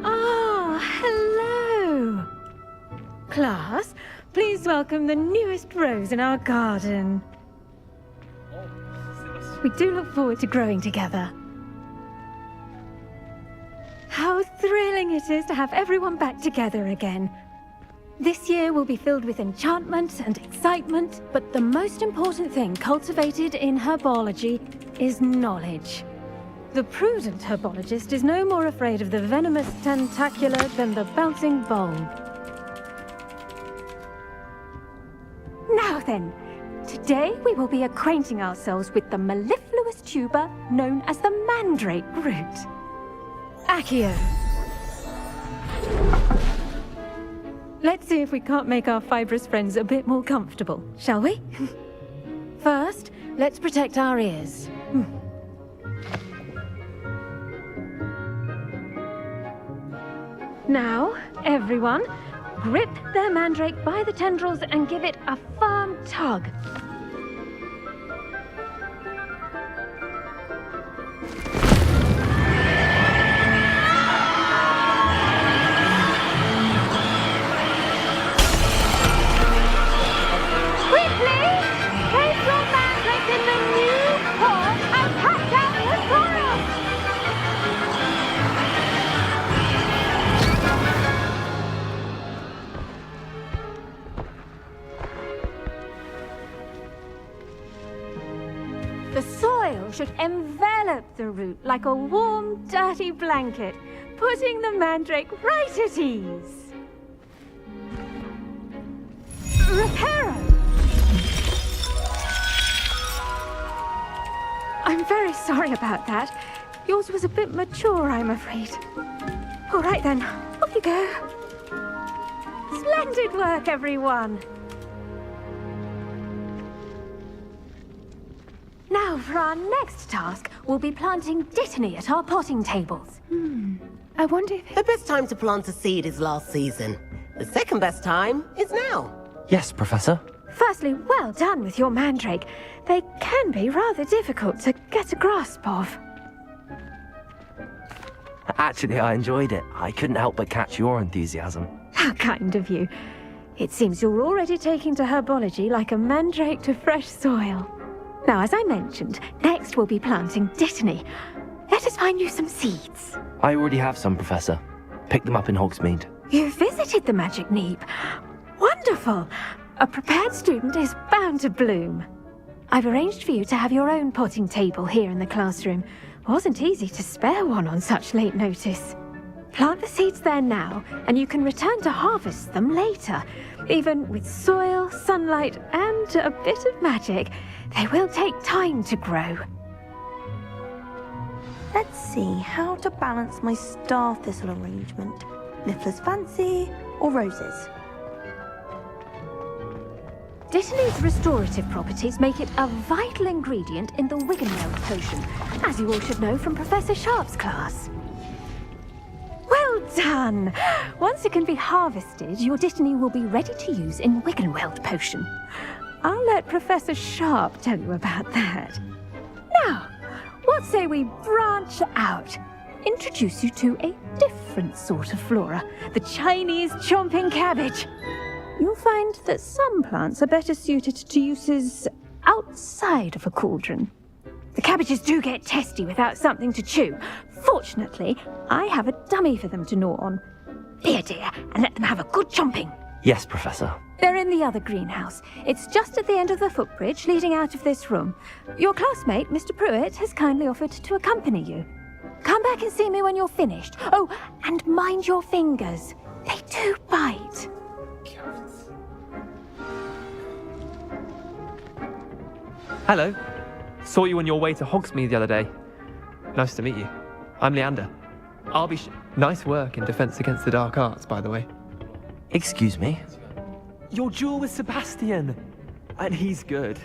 Ah, hello. Class, please welcome the newest rose in our garden. We do look forward to growing together. How thrilling it is to have everyone back together again. This year will be filled with enchantment and excitement, but the most important thing cultivated in herbology is knowledge. The prudent herbologist is no more afraid of the venomous tentacula than the bouncing bulb. Now then, today we will be acquainting ourselves with the mellifluous tuber known as the mandrake root. Accio. Let's see if we can't make our fibrous friends a bit more comfortable, shall we? First, let's protect our ears. Now, everyone, grip their mandrake by the tendrils and give it a firm tug. Quickly! Place your mandrake in the new pot and The soil should envelop the root like a warm, dirty blanket, putting the mandrake right at ease. Reparo! I'm very sorry about that. Yours was a bit mature, I'm afraid. All right then, off you go. Splendid work, everyone. Now, for our next task, we'll be planting Dittany at our potting tables. I wonder if... The best time to plant a seed is last season. The second best time is now. Yes, Professor. Firstly, well done with your mandrake. They can be rather difficult to get a grasp of. Actually, I enjoyed it. I couldn't help but catch your enthusiasm. How kind of you. It seems you're already taking to herbology like a mandrake to fresh soil. Now, as I mentioned, next we'll be planting Dittany. Let us find you some seeds. I already have some, Professor. Picked them up in Hogsmeade. You visited the Magic Neep. Wonderful! A prepared student is bound to bloom. I've arranged for you to have your own potting table here in the classroom. Wasn't easy to spare one on such late notice. Plant the seeds there now, and you can return to harvest them later. Even with soil, sunlight, and a bit of magic, they will take time to grow. Let's see how to balance my star thistle arrangement. Niffler's Fancy or roses? Dittany's restorative properties make it a vital ingredient in the Wiggenweld potion, as you all should know from Professor Sharp's class. Well done! Once it can be harvested, your Dittany will be ready to use in Wiggenweld potion. I'll let Professor Sharp tell you about that. Now, what say we branch out? Introduce you to a different sort of flora, the Chinese chomping cabbage. You'll find that some plants are better suited to uses outside of a cauldron. The cabbages do get testy without something to chew. Fortunately, I have a dummy for them to gnaw on. Here, dear, and let them have a good chomping. Yes, Professor. They're in the other greenhouse. It's just at the end of the footbridge leading out of this room. Your classmate, Mr. Pruitt, has kindly offered to accompany you. Come back and see me when you're finished. Oh, and mind your fingers. They do bite. Hello. Saw you on your way to Hogsmeade the other day. Nice to meet you. I'm Leander. I'll be Nice work in Defense Against the Dark Arts, by the way. Excuse me? Your duel with Sebastian! And he's good.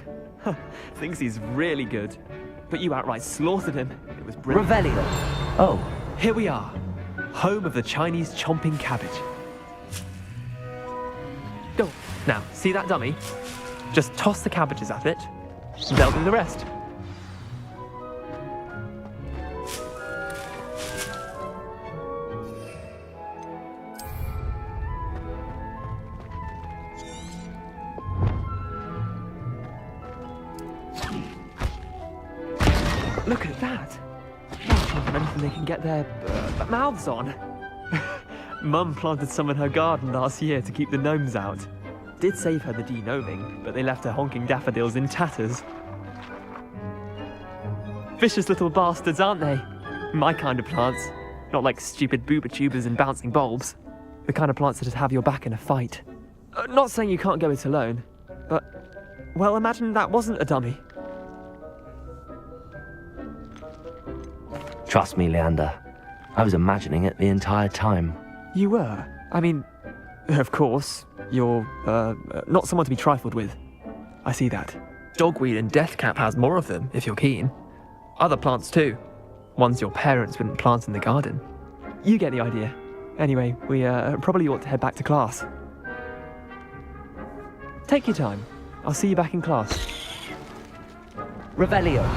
Thinks he's really good. But you outright slaughtered him. It was brilliant. Revelio. Oh. Here we are. Home of the Chinese chomping cabbage. Go. Now, see that dummy? Just toss the cabbages at it. They'll do the rest. Look at that! Anything they can get their mouths on. Mum planted some in her garden last year to keep the gnomes out. Did save her the de-gnoming, but they left her honking daffodils in tatters. Vicious little bastards, aren't they? My kind of plants. Not like stupid booba tubers and bouncing bulbs. The kind of plants that'd have your back in a fight. Not saying you can't go it alone, but... well, imagine that wasn't a dummy. Trust me, Leander. I was imagining it the entire time. You were? I mean, of course, you're, not someone to be trifled with. I see that. Dogweed and deathcap has more of them, if you're keen. Other plants too. Ones your parents wouldn't plant in the garden. You get the idea. Anyway, we, probably ought to head back to class. Take your time. I'll see you back in class. Revelio.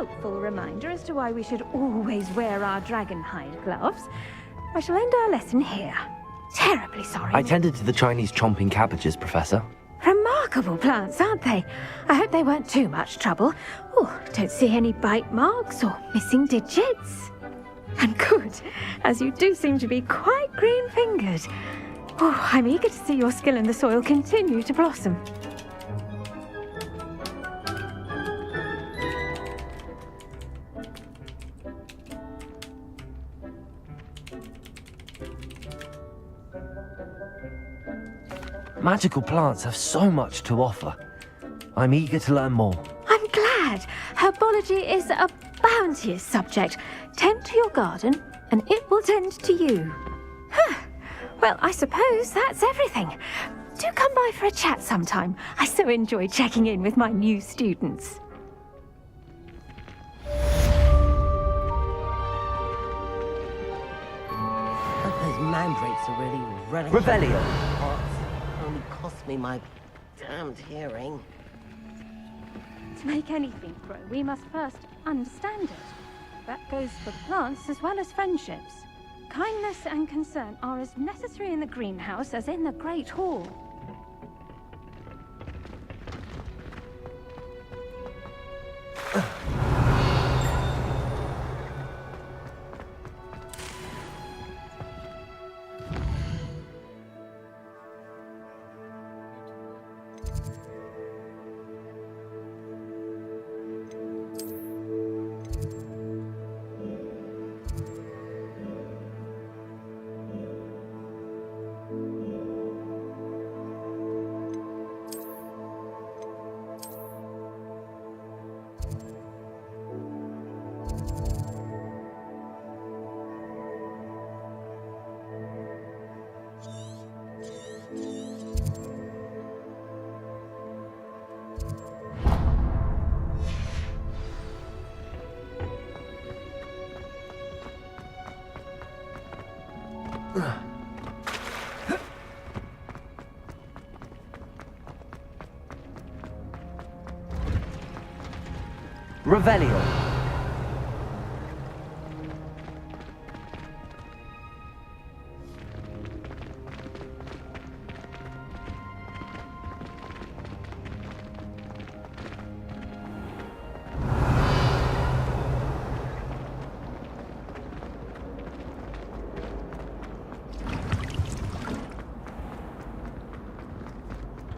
helpful reminder as to why we should always wear our dragonhide gloves, I shall end our lesson here. Terribly sorry. I tended to the Chinese chomping cabbages, Professor. Remarkable plants, aren't they? I hope they weren't too much trouble. Oh, don't see any bite marks or missing digits. And good, as you do seem to be quite green-fingered. Oh, I'm eager to see your skill in the soil continue to blossom. Magical plants have so much to offer. I'm eager to learn more. I'm glad. Herbology is a bounteous subject. Tend to your garden, and it will tend to you. Huh. Well, I suppose that's everything. Do come by for a chat sometime. I so enjoy checking in with my new students. Those mandrakes are really running. Revelio. Only cost me my damned hearing. To make anything grow, we must first understand it. That goes for plants as well as friendships. Kindness and concern are as necessary in the greenhouse as in the Great Hall. Revelio.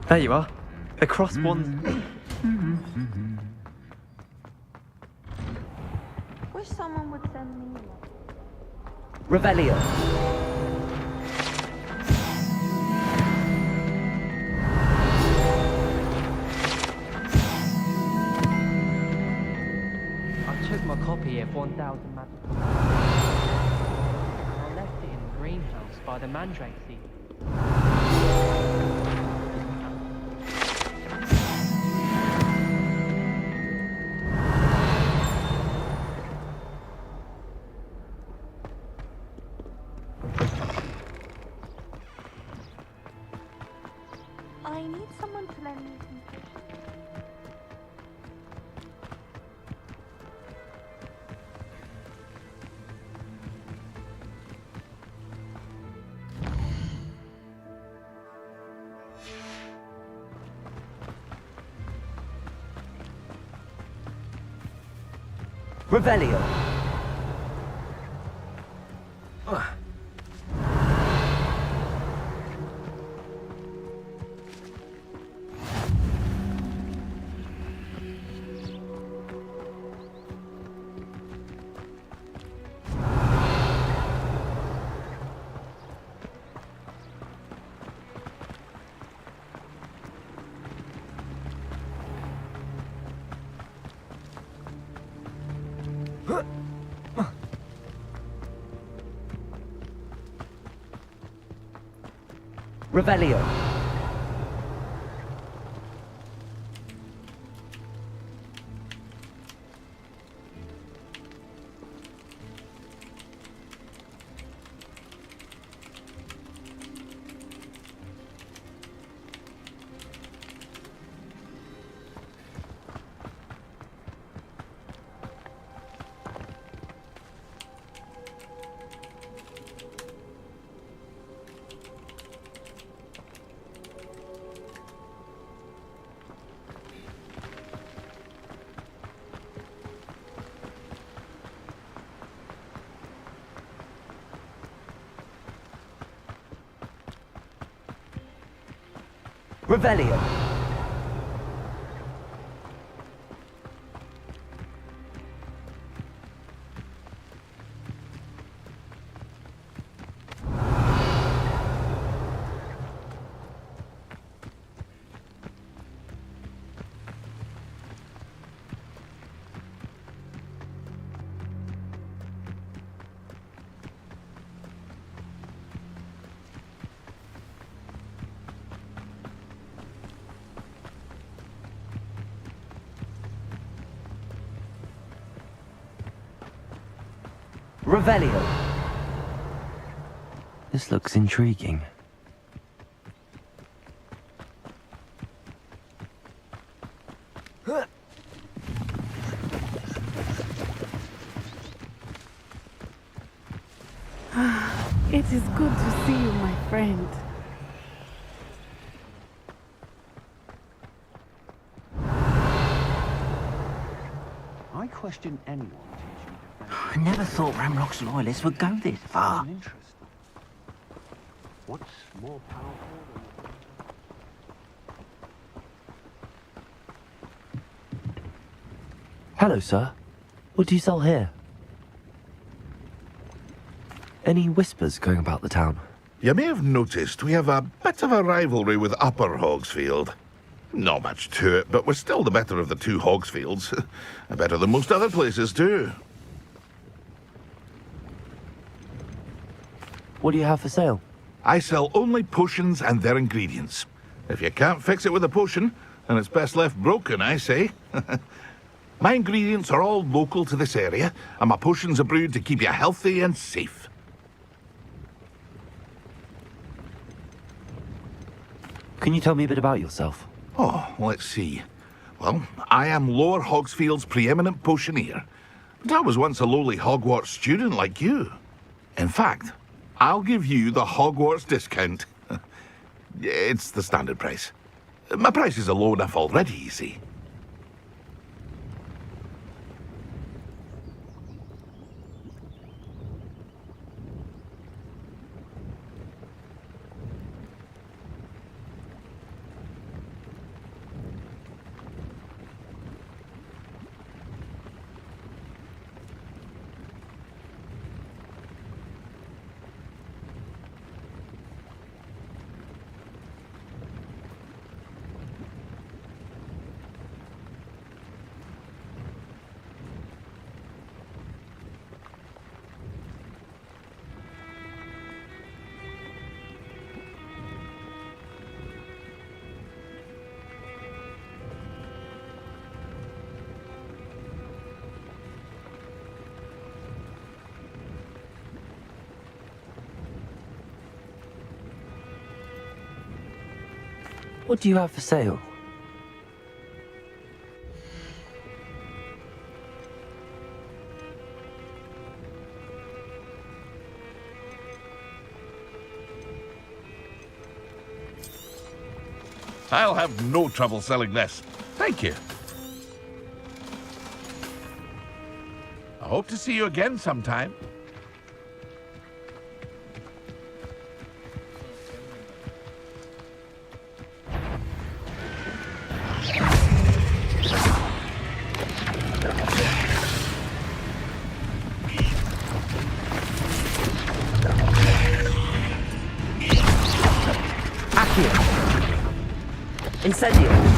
There you are. The crossbones. Wish someone would send me one. Revelio. I took my copy of 1000 Magic. And I left it in the greenhouse by the mandrake seed. I need someone to lend me some fish. Revelio. Revelio. Revelio. Revelio. This looks intriguing. It is good to see you, my friend. I question anyone. I never thought Ranrock's loyalists would go this far. What's more powerful than... Hello, sir. What do you sell here? Any whispers going about the town? You may have noticed we have a bit of a rivalry with Upper Hogsfield. Not much to it, but we're still the better of the two Hogsfields. Better than most other places, too. What do you have for sale? I sell only potions and their ingredients. If you can't fix it with a potion, then it's best left broken, I say. My ingredients are all local to this area, and my potions are brewed to keep you healthy and safe. Can you tell me a bit about yourself? Oh, let's see. Well, I am Lower Hogsfield's preeminent potioneer. But I was once a lowly Hogwarts student like you. In fact, I'll give you the Hogwarts discount. It's the standard price. My prices are low enough already, you see. What do you have for sale? I'll have no trouble selling this. Thank you. I hope to see you again sometime. Incendio!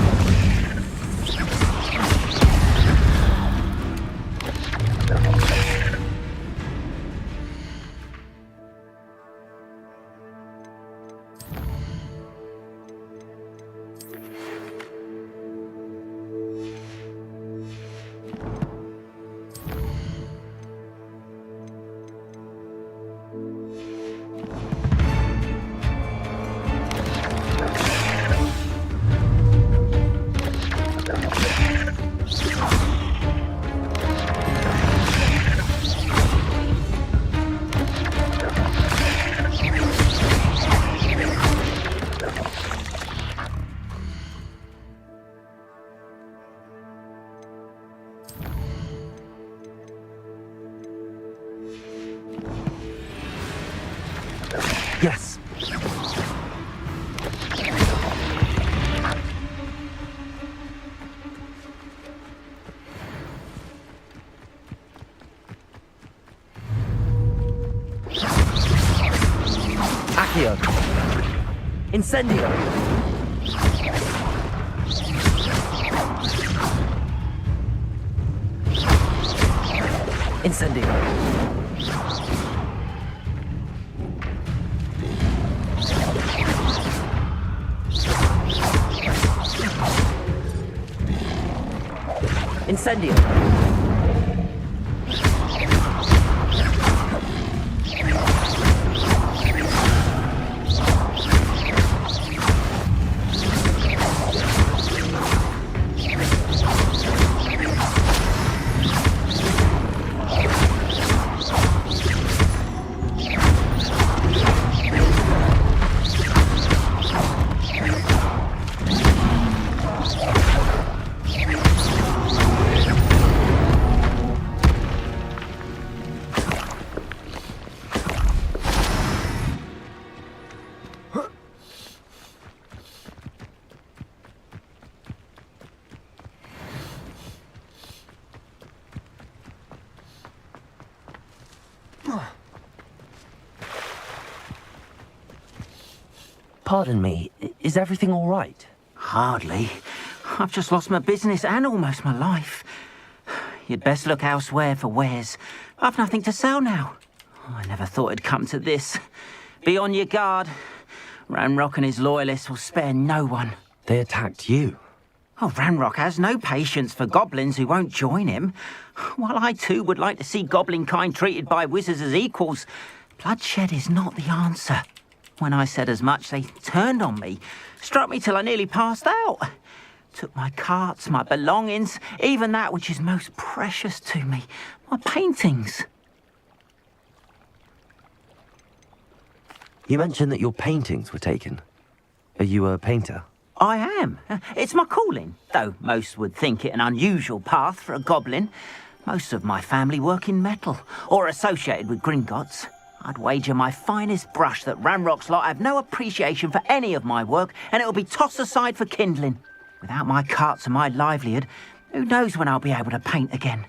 Incendio! Incendio! Incendio! Incendio! Pardon me, is everything all right? Hardly. I've just lost my business and almost my life. You'd best look elsewhere for wares. I've nothing to sell now. I never thought it'd come to this. Be on your guard. Ranrock and his loyalists will spare no one. They attacked you. Oh, Ranrock has no patience for goblins who won't join him. While I too would like to see goblin kind treated by wizards as equals, bloodshed is not the answer. When I said as much, they turned on me, struck me till I nearly passed out. Took my carts, my belongings, even that which is most precious to me, my paintings. You mentioned that your paintings were taken. Are you a painter? I am. It's my calling, though most would think it an unusual path for a goblin. Most of my family work in metal, or associated with Gringotts. I'd wager my finest brush that Ranrock's lot have no appreciation for any of my work, and it'll be tossed aside for kindling. Without my carts and my livelihood, who knows when I'll be able to paint again?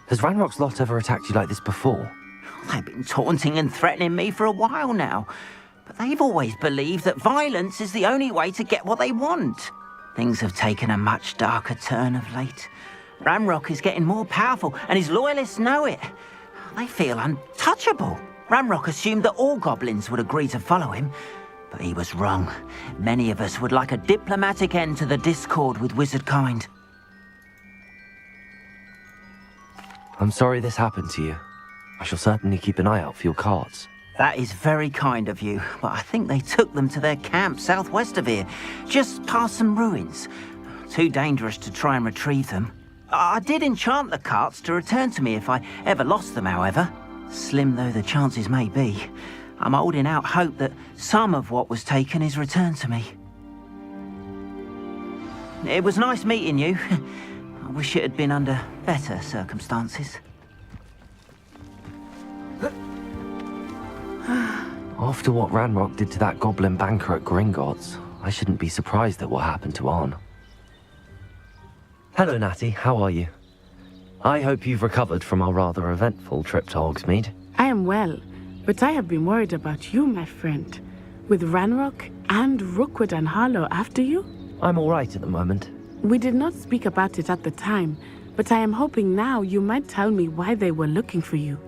Has Ranrock's lot ever attacked you like this before? They've been taunting and threatening me for a while now, but they've always believed that violence is the only way to get what they want. Things have taken a much darker turn of late. Ranrock is getting more powerful, and his loyalists know it. They feel untouchable. Ranrock assumed that all goblins would agree to follow him, but he was wrong. Many of us would like a diplomatic end to the discord with wizard kind. I'm sorry this happened to you. I shall certainly keep an eye out for your carts. That is very kind of you, but I think they took them to their camp southwest of here, just past some ruins. Too dangerous to try and retrieve them. I did enchant the carts to return to me if I ever lost them, however. Slim though the chances may be, I'm holding out hope that some of what was taken is returned to me. It was nice meeting you. I wish it had been under better circumstances. After what Ranrock did to that goblin banker at Gringotts, I shouldn't be surprised at what happened to Arn. Hello, Natty. How are you? I hope you've recovered from our rather eventful trip to Hogsmeade. I am well, but I have been worried about you, my friend. With Ranrock and Rookwood and Harlow after you? I'm all right at the moment. We did not speak about it at the time, but I am hoping now you might tell me why they were looking for you.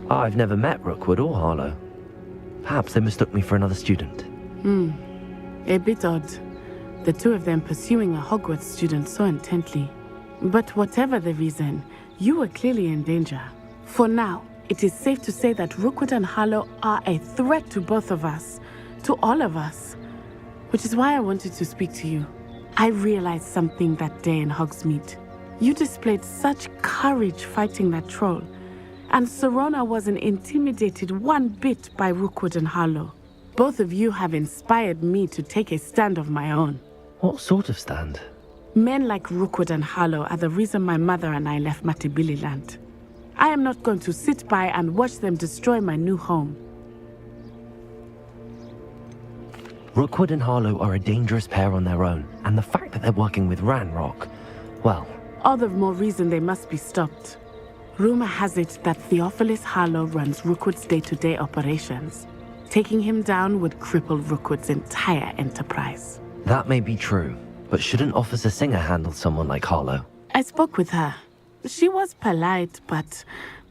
I've never met Rookwood or Harlow. Perhaps they mistook me for another student. A bit odd. The two of them pursuing a Hogwarts student so intently. But whatever the reason, you were clearly in danger. For now, it is safe to say that Rookwood and Harlow are a threat to both of us. To all of us. Which is why I wanted to speak to you. I realized something that day in Hogsmeade. You displayed such courage fighting that troll. And Serona wasn't intimidated one bit by Rookwood and Harlow. Both of you have inspired me to take a stand of my own. What sort of stand? Men like Rookwood and Harlow are the reason my mother and I left Matibili Land. I am not going to sit by and watch them destroy my new home. Rookwood and Harlow are a dangerous pair on their own, and the fact that they're working with Ranrock, well, All the more reason they must be stopped. Rumor has it that Theophilus Harlow runs Rookwood's day-to-day operations. Taking him down would cripple Rookwood's entire enterprise. That may be true, but shouldn't Officer Singer handle someone like Harlow? I spoke with her. She was polite, but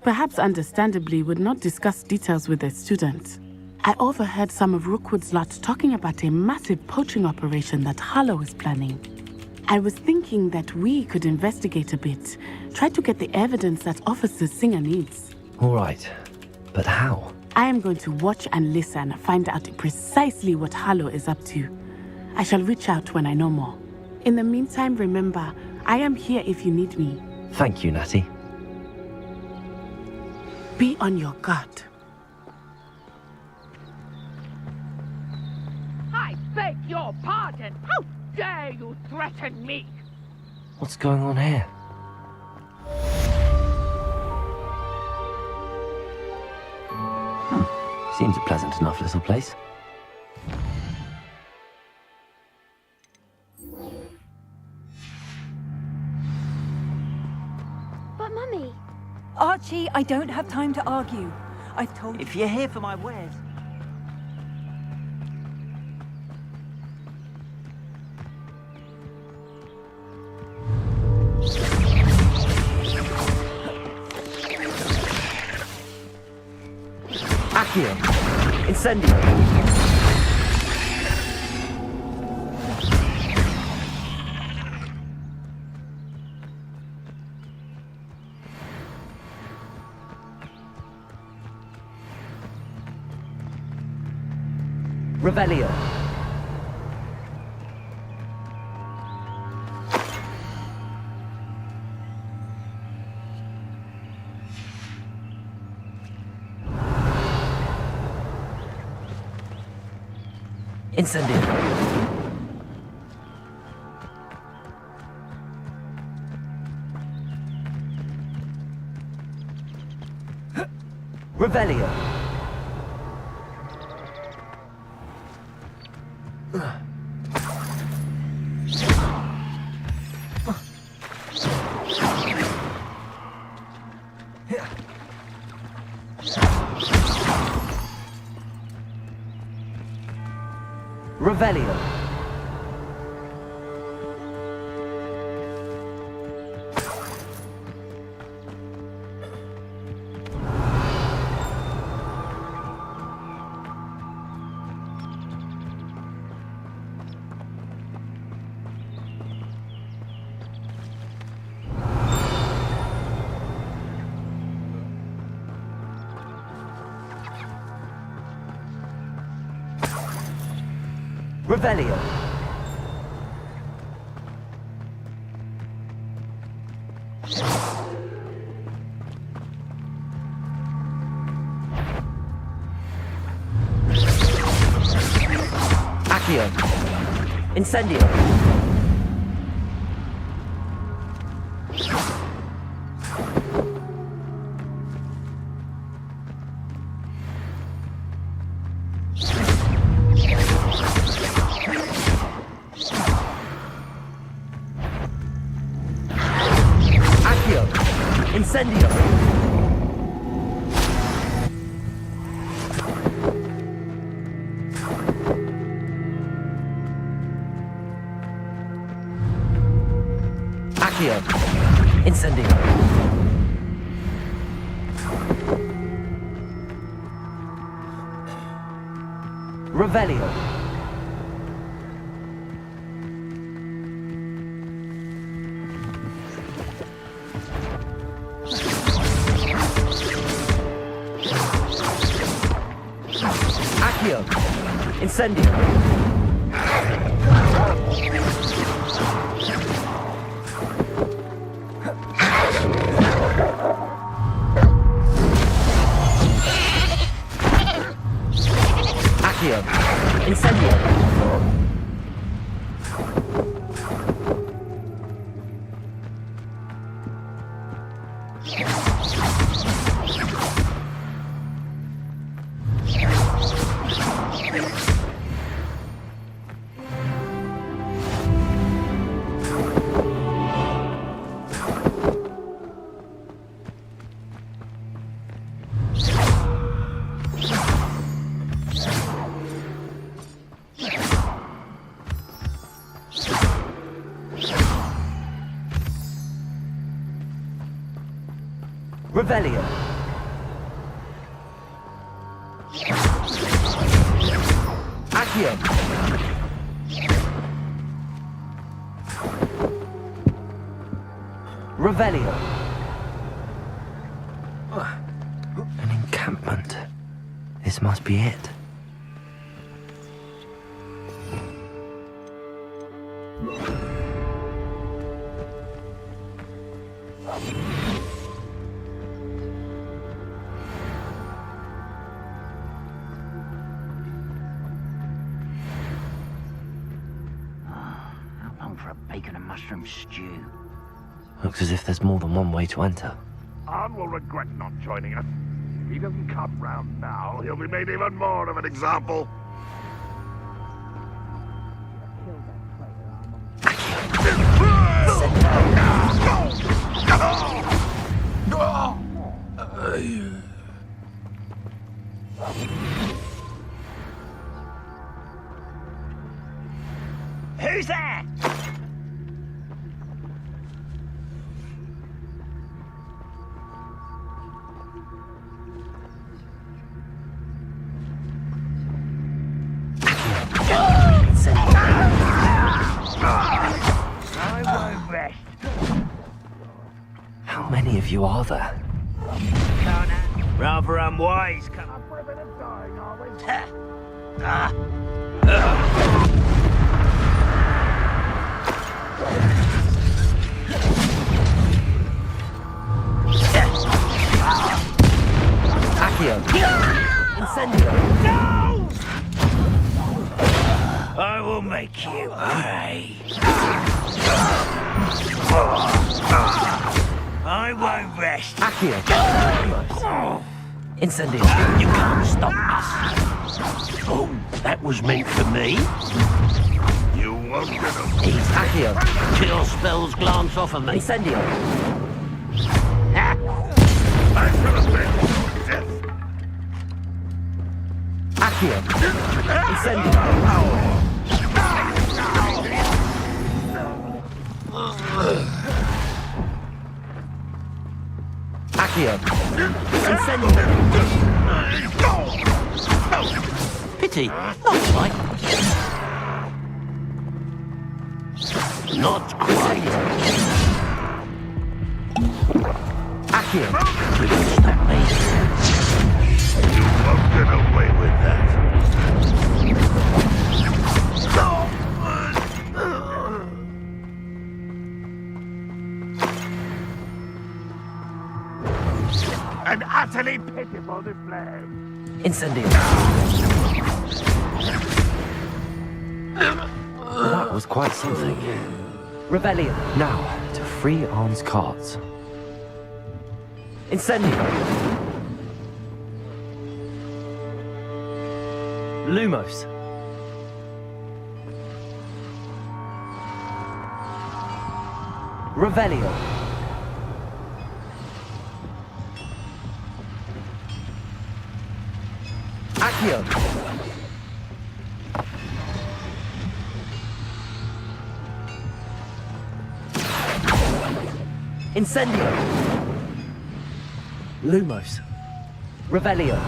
perhaps understandably would not discuss details with a student. I overheard some of Rookwood's lot talking about a massive poaching operation that Harlow is planning. I was thinking that we could investigate a bit, try to get the evidence that Officer Singer needs. All right, but how? I am going to watch and listen, find out precisely what Harlow is up to. I shall reach out when I know more. In the meantime, remember, I am here if you need me. Thank you, Natty. Be on your guard. I beg your pardon. How dare you threaten me? What's going on here? Seems a pleasant enough little place. But Mummy... Archie, I don't have time to argue. I've told you. If you're here for my wares... Accio! Incendio! Revelio! Incendio! Revelio! Revelio! Revelio! Accio! Incendio! Incendio! Accio! Incendio! Revelio! Incendio! Accio! Incendio! Revelio. Accio. Revelio. An encampment. This must be it. How long for a bacon and mushroom stew? Looks as if there's more than one way to enter. Arn will regret not joining us. If he doesn't come round now, he'll be made even more of an example. Who's there? I won't rest. How many of you are there? Rather unwise. Accio. Incendio. No! I will make you pay. I won't rest. Accio. Incendio. You can't stop us. Oh, that was meant for me. You won't get a... He's Accio. Kill spells glance off of me. Incendio. I should have been your death. Accio. Incendio. Accio. Incendio. Pity, not quite. Not quite. Accio. You can stop me. You won't get away with that. An utterly pitiful display. Incendio. That was quite something. Rebellion. Now, to free Arn's cards. Incendio. Lumos. Revelio. Accio. Incendio. Lumos. Revelio.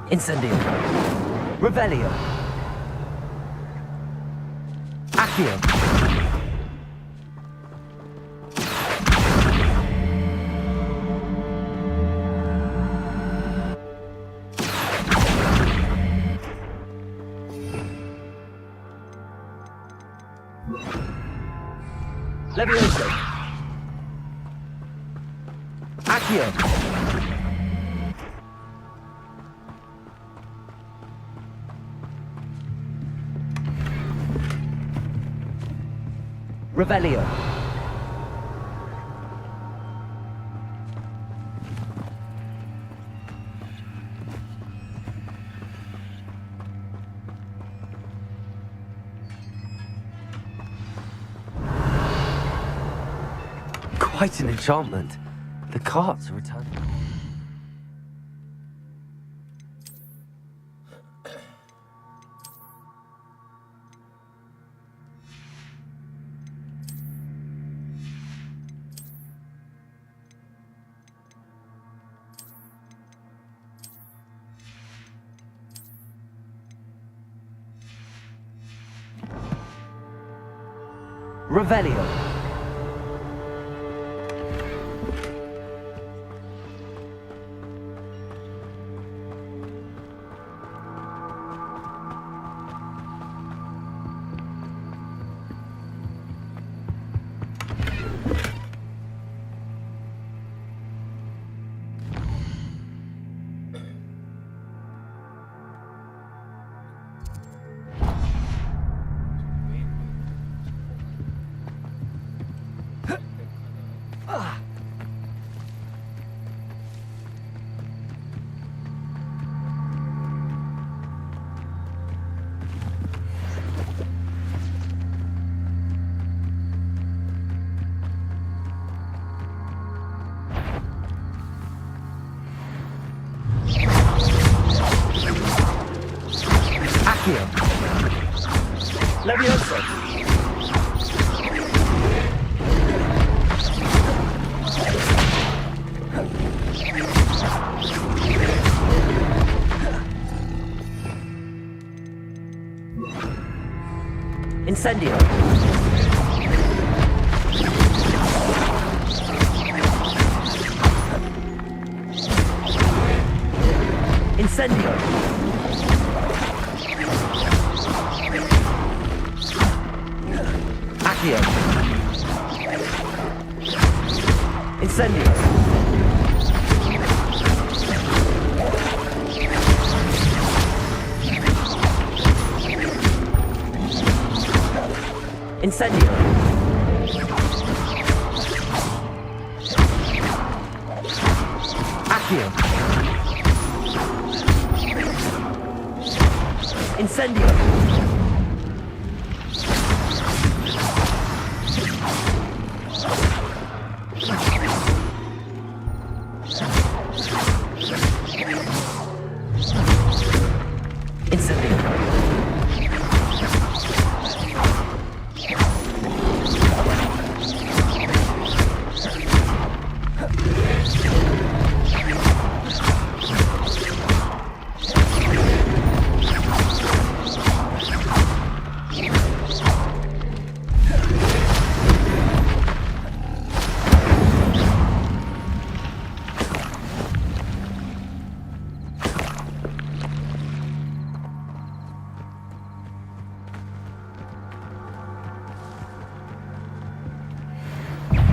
Incendio. Revelio. Accio. Levioso. Accio. Revelio. quite an enchantment. The carts are returning. Revelio. Leviosa. Incendio. Incendio. Accio. Incendio. Incendio. Accio. Incendio.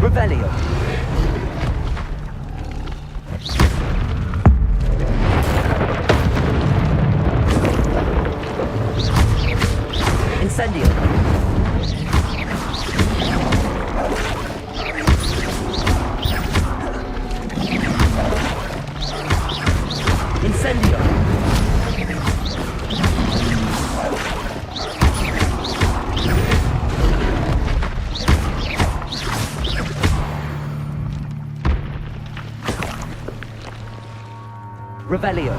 Revelio. Incendio. Incendio. Revelio.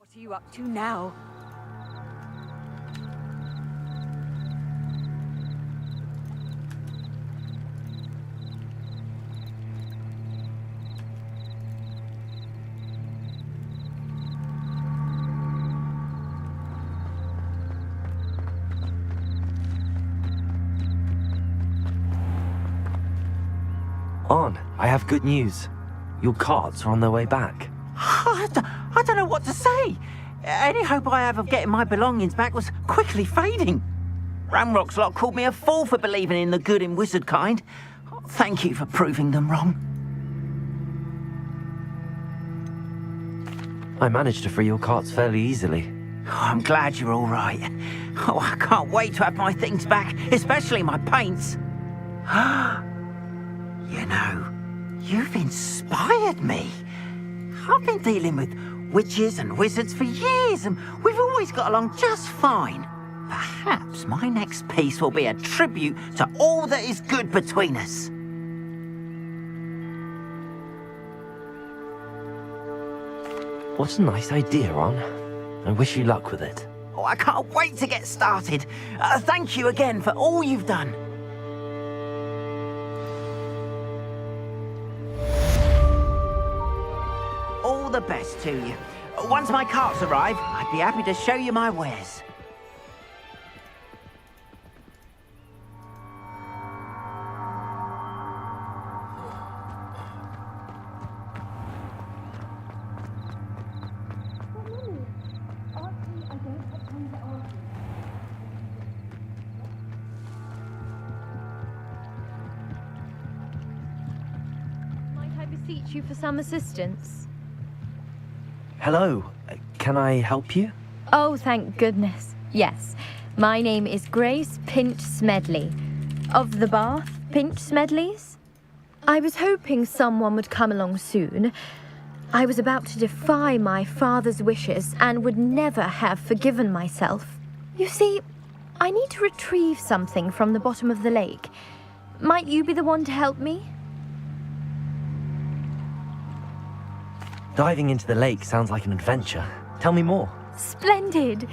What are you up to now? On, I have good news. Your carts are on their way back. I don't know what to say. Any hope I have of getting my belongings back was quickly fading. Ramrock's lot called me a fool for believing in the good in wizard kind. Thank you for proving them wrong. I managed to free your carts fairly easily. Oh, I'm glad you're all right. Oh, I can't wait to have my things back, especially my paints. You know, you've inspired me. I've been dealing with witches and wizards for years, and we've always got along just fine. Perhaps my next piece will be a tribute to all that is good between us. What a nice idea, Ron. I wish you luck with it. Oh, I can't wait to get started. Thank you again for all you've done. All the best to you. Once my carts arrive, I'd be happy to show you my wares. Might I beseech you for some assistance? Hello, can I help you? Oh, thank goodness. Yes. My name is Grace Pinch Smedley. Of the Bath Pinch Smedleys? I was hoping someone would come along soon. I was about to defy my father's wishes and would never have forgiven myself. You see, I need to retrieve something from the bottom of the lake. Might you be the one to help me? Diving into the lake sounds like an adventure. Tell me more. Splendid!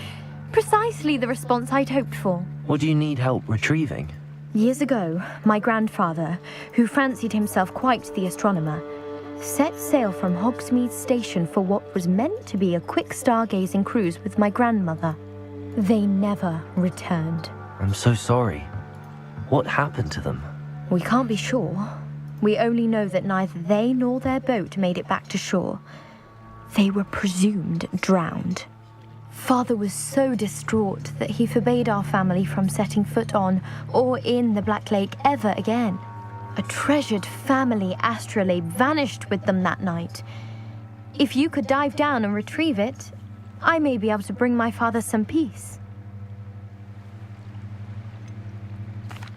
Precisely the response I'd hoped for. What do you need help retrieving? Years ago, my grandfather, who fancied himself quite the astronomer, set sail from Hogsmeade Station for what was meant to be a quick stargazing cruise with my grandmother. They never returned. I'm so sorry. What happened to them? We can't be sure. We only know that neither they nor their boat made it back to shore. They were presumed drowned. Father was so distraught that he forbade our family from setting foot on or in the Black Lake ever again. A treasured family astrolabe vanished with them that night. If you could dive down and retrieve it, I may be able to bring my father some peace.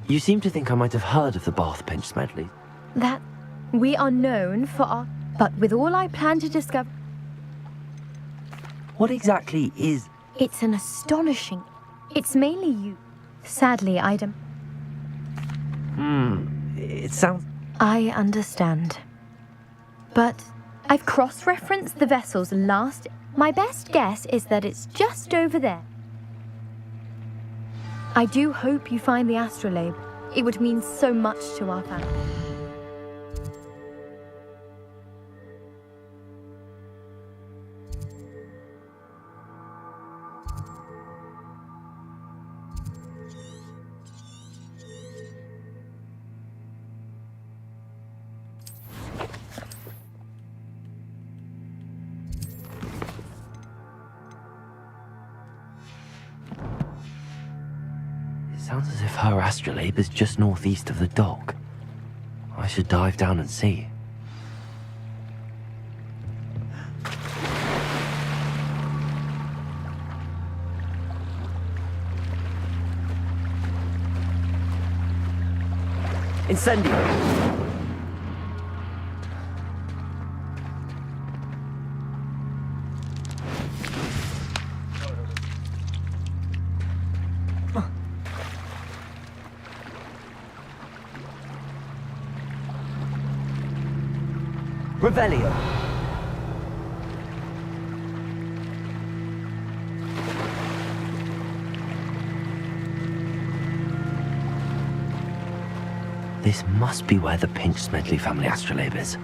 You seem to think I might have heard of the Bath Pinch Smedley. That we are known for our... But with all I plan to discover... What exactly is... It's an astonishing... It's mainly you. Sadly, Ida. It sounds... I understand. But I've cross-referenced the vessel's last... My best guess is that it's just over there. I do hope you find the astrolabe. It would mean so much to our family. Sounds as if her astrolabe is just northeast of the dock. I should dive down and see. Incendio! Revelio. This must be where the Pinch Smedley family astrolabe is.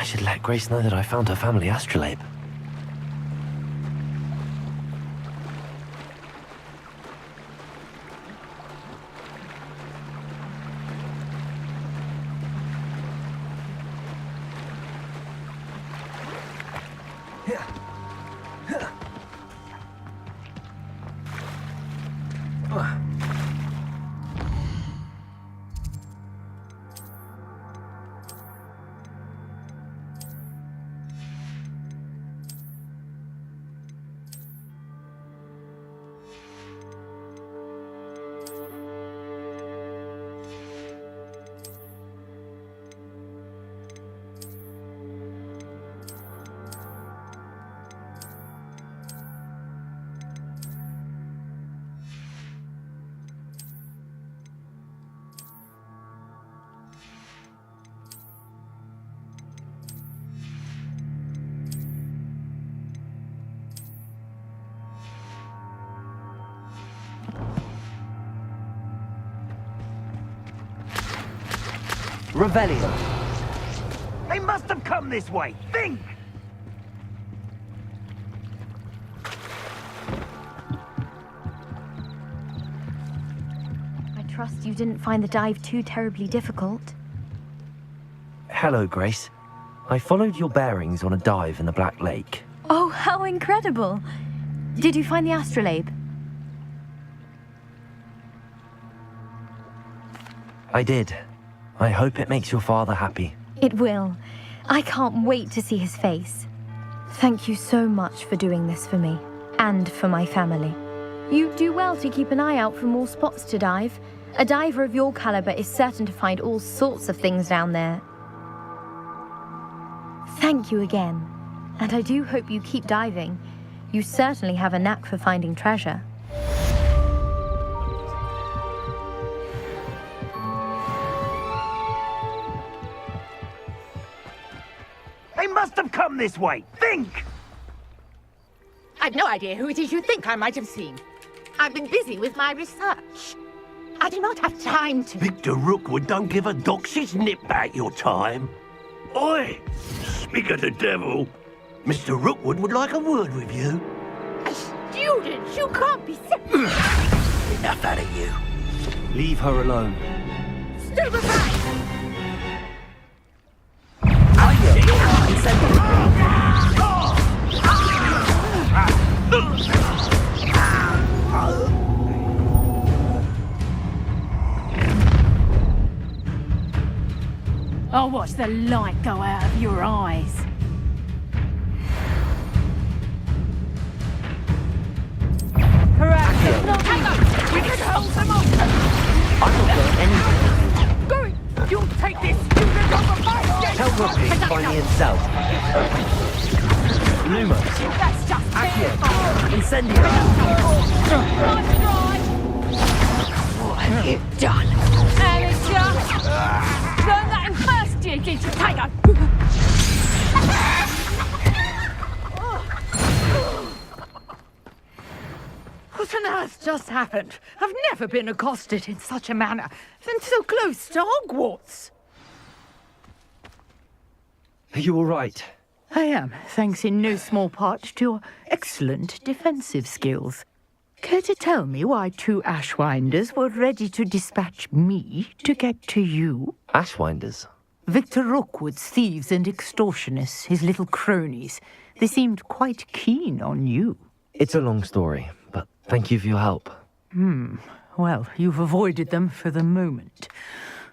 I should let Grace know that I found her family astrolabe. Revelio. They must have come this way. Think! I trust you didn't find the dive too terribly difficult. Hello, Grace. I followed your bearings on a dive in the Black Lake. Oh, how incredible! Did you find the astrolabe? I did. I hope it makes your father happy. It will. I can't wait to see his face. Thank you so much for doing this for me, and for my family. You do well to keep an eye out for more spots to dive. A diver of your caliber is certain to find all sorts of things down there. Thank you again. And I do hope you keep diving. You certainly have a knack for finding treasure. They must have come this way. Think! I've no idea who it is you think I might have seen. I've been busy with my research. I do not have time to... Victor Rookwood don't give a doxy's nip back your time. Oi! Speak of the devil. Mr. Rookwood would like a word with you. A student? You can't be... Enough out of you. Leave her alone. Stupefy! I'll watch the light go out of your eyes. Perhaps it's not... Hang on! We can hold them off! I'm not going anywhere. Go! You'll take this student over my dead! Tell Rocky to find me himself. Lumos. That's just Accio. Incendio. Nice try! What have you done? Amateur! Learn that in first year, did you, Tango? What on earth just happened? I've never been accosted in such a manner, and so close to Hogwarts. Are you all right? I am, thanks in no small part to your excellent defensive skills. Care to tell me why two Ashwinders were ready to dispatch me to get to you? Ashwinders? Victor Rookwood's thieves and extortionists, his little cronies. They seemed quite keen on you. It's a long story, but thank you for your help. Well, you've avoided them for the moment.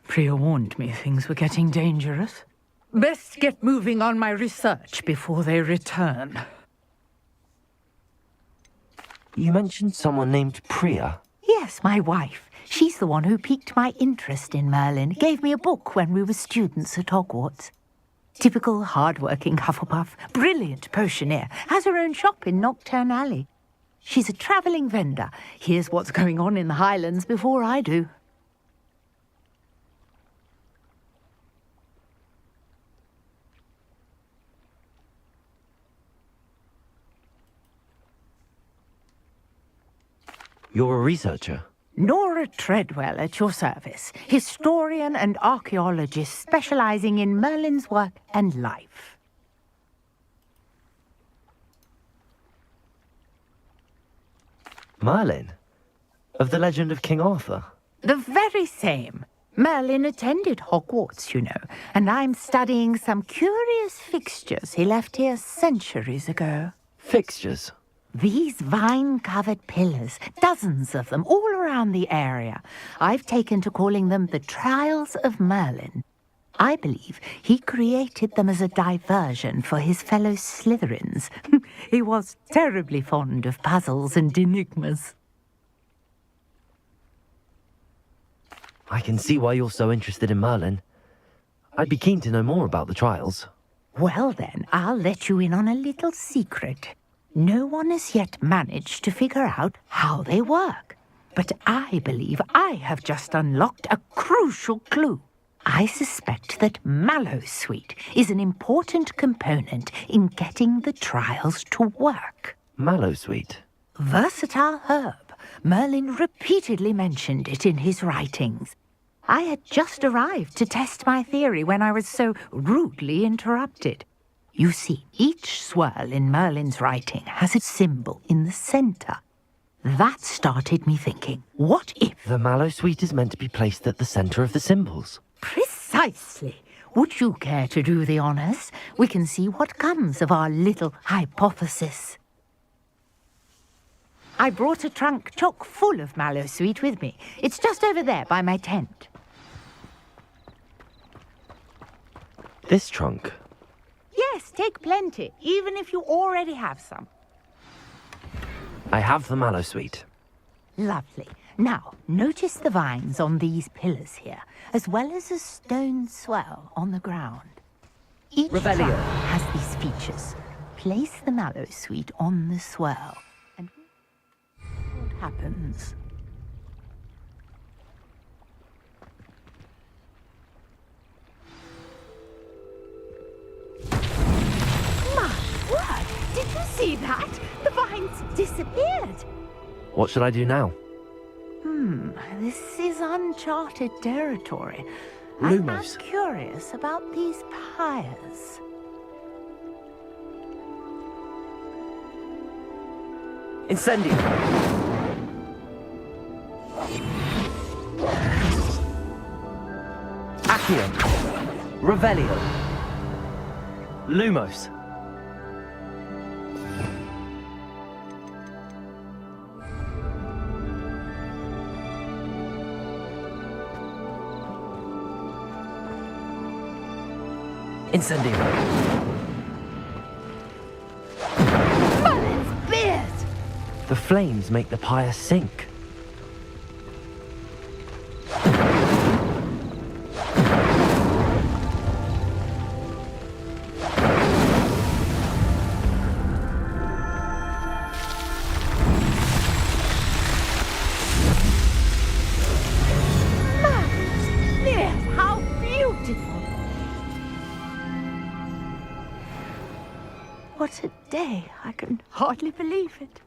Priya warned me things were getting dangerous. Best get moving on my research before they return. You mentioned someone named Priya. Yes, my wife. She's the one who piqued my interest in Merlin. Gave me a book when we were students at Hogwarts. Typical hard-working Hufflepuff, brilliant potioneer, has her own shop in Nocturne Alley. She's a travelling vendor. Hears what's going on in the Highlands before I do. You're a researcher? Nora Treadwell at your service, historian and archaeologist specializing in Merlin's work and life. Merlin? Of the legend of King Arthur? The very same. Merlin attended Hogwarts, you know, and I'm studying some curious fixtures he left here centuries ago. Fixtures? These vine-covered pillars, dozens of them, all around the area. I've taken to calling them the Trials of Merlin. I believe he created them as a diversion for his fellow Slytherins. He was terribly fond of puzzles and enigmas. I can see why you're so interested in Merlin. I'd be keen to know more about the trials. Well then, I'll let you in on a little secret. No one has yet managed to figure out how they work. But I believe I have just unlocked a crucial clue. I suspect that Mallowsweet is an important component in getting the trials to work. Mallowsweet? Versatile herb. Merlin repeatedly mentioned it in his writings. I had just arrived to test my theory when I was so rudely interrupted. You see, each swirl in Merlin's writing has a symbol in the center. That started me thinking, what if... The Mallowsweet is meant to be placed at the center of the symbols. Precisely. Would you care to do the honors? We can see what comes of our little hypothesis. I brought a trunk chock full of Mallowsweet with me. It's just over there by my tent. This trunk? Yes, take plenty, even if you already have some. I have the Mallowsweet. Lovely. Now, notice the vines on these pillars here, as well as a stone swell on the ground. Each Revelio trunk has these features. Place the Mallowsweet on the swell, and what happens? My word! Did you see that? The vines disappeared. What should I do now? This is uncharted territory. Lumos. I'm curious about these pyres. Incendio! Accio! Revelio! Lumos! Incendio! Merlin's beard! The flames make the pyre sink. Merlin's beard! How beautiful! What a day! I can hardly believe it.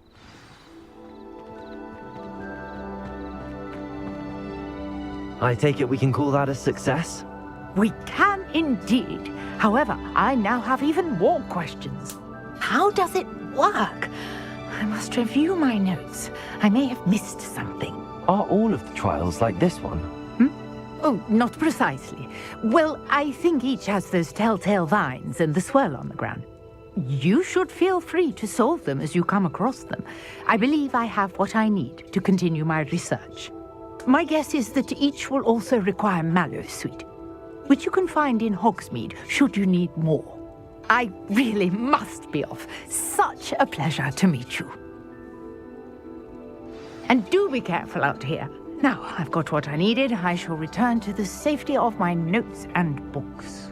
I take it we can call that a success? We can indeed. However, I now have even more questions. How does it work? I must review my notes. I may have missed something. Are all of the trials like this one? Oh, not precisely. Well, I think each has those telltale vines and the swirl on the ground. You should feel free to solve them as you come across them. I believe I have what I need to continue my research. My guess is that each will also require Mallowsweet, which you can find in Hogsmeade should you need more. I really must be off. Such a pleasure to meet you. And do be careful out here. Now, I've got what I needed. I shall return to the safety of my notes and books.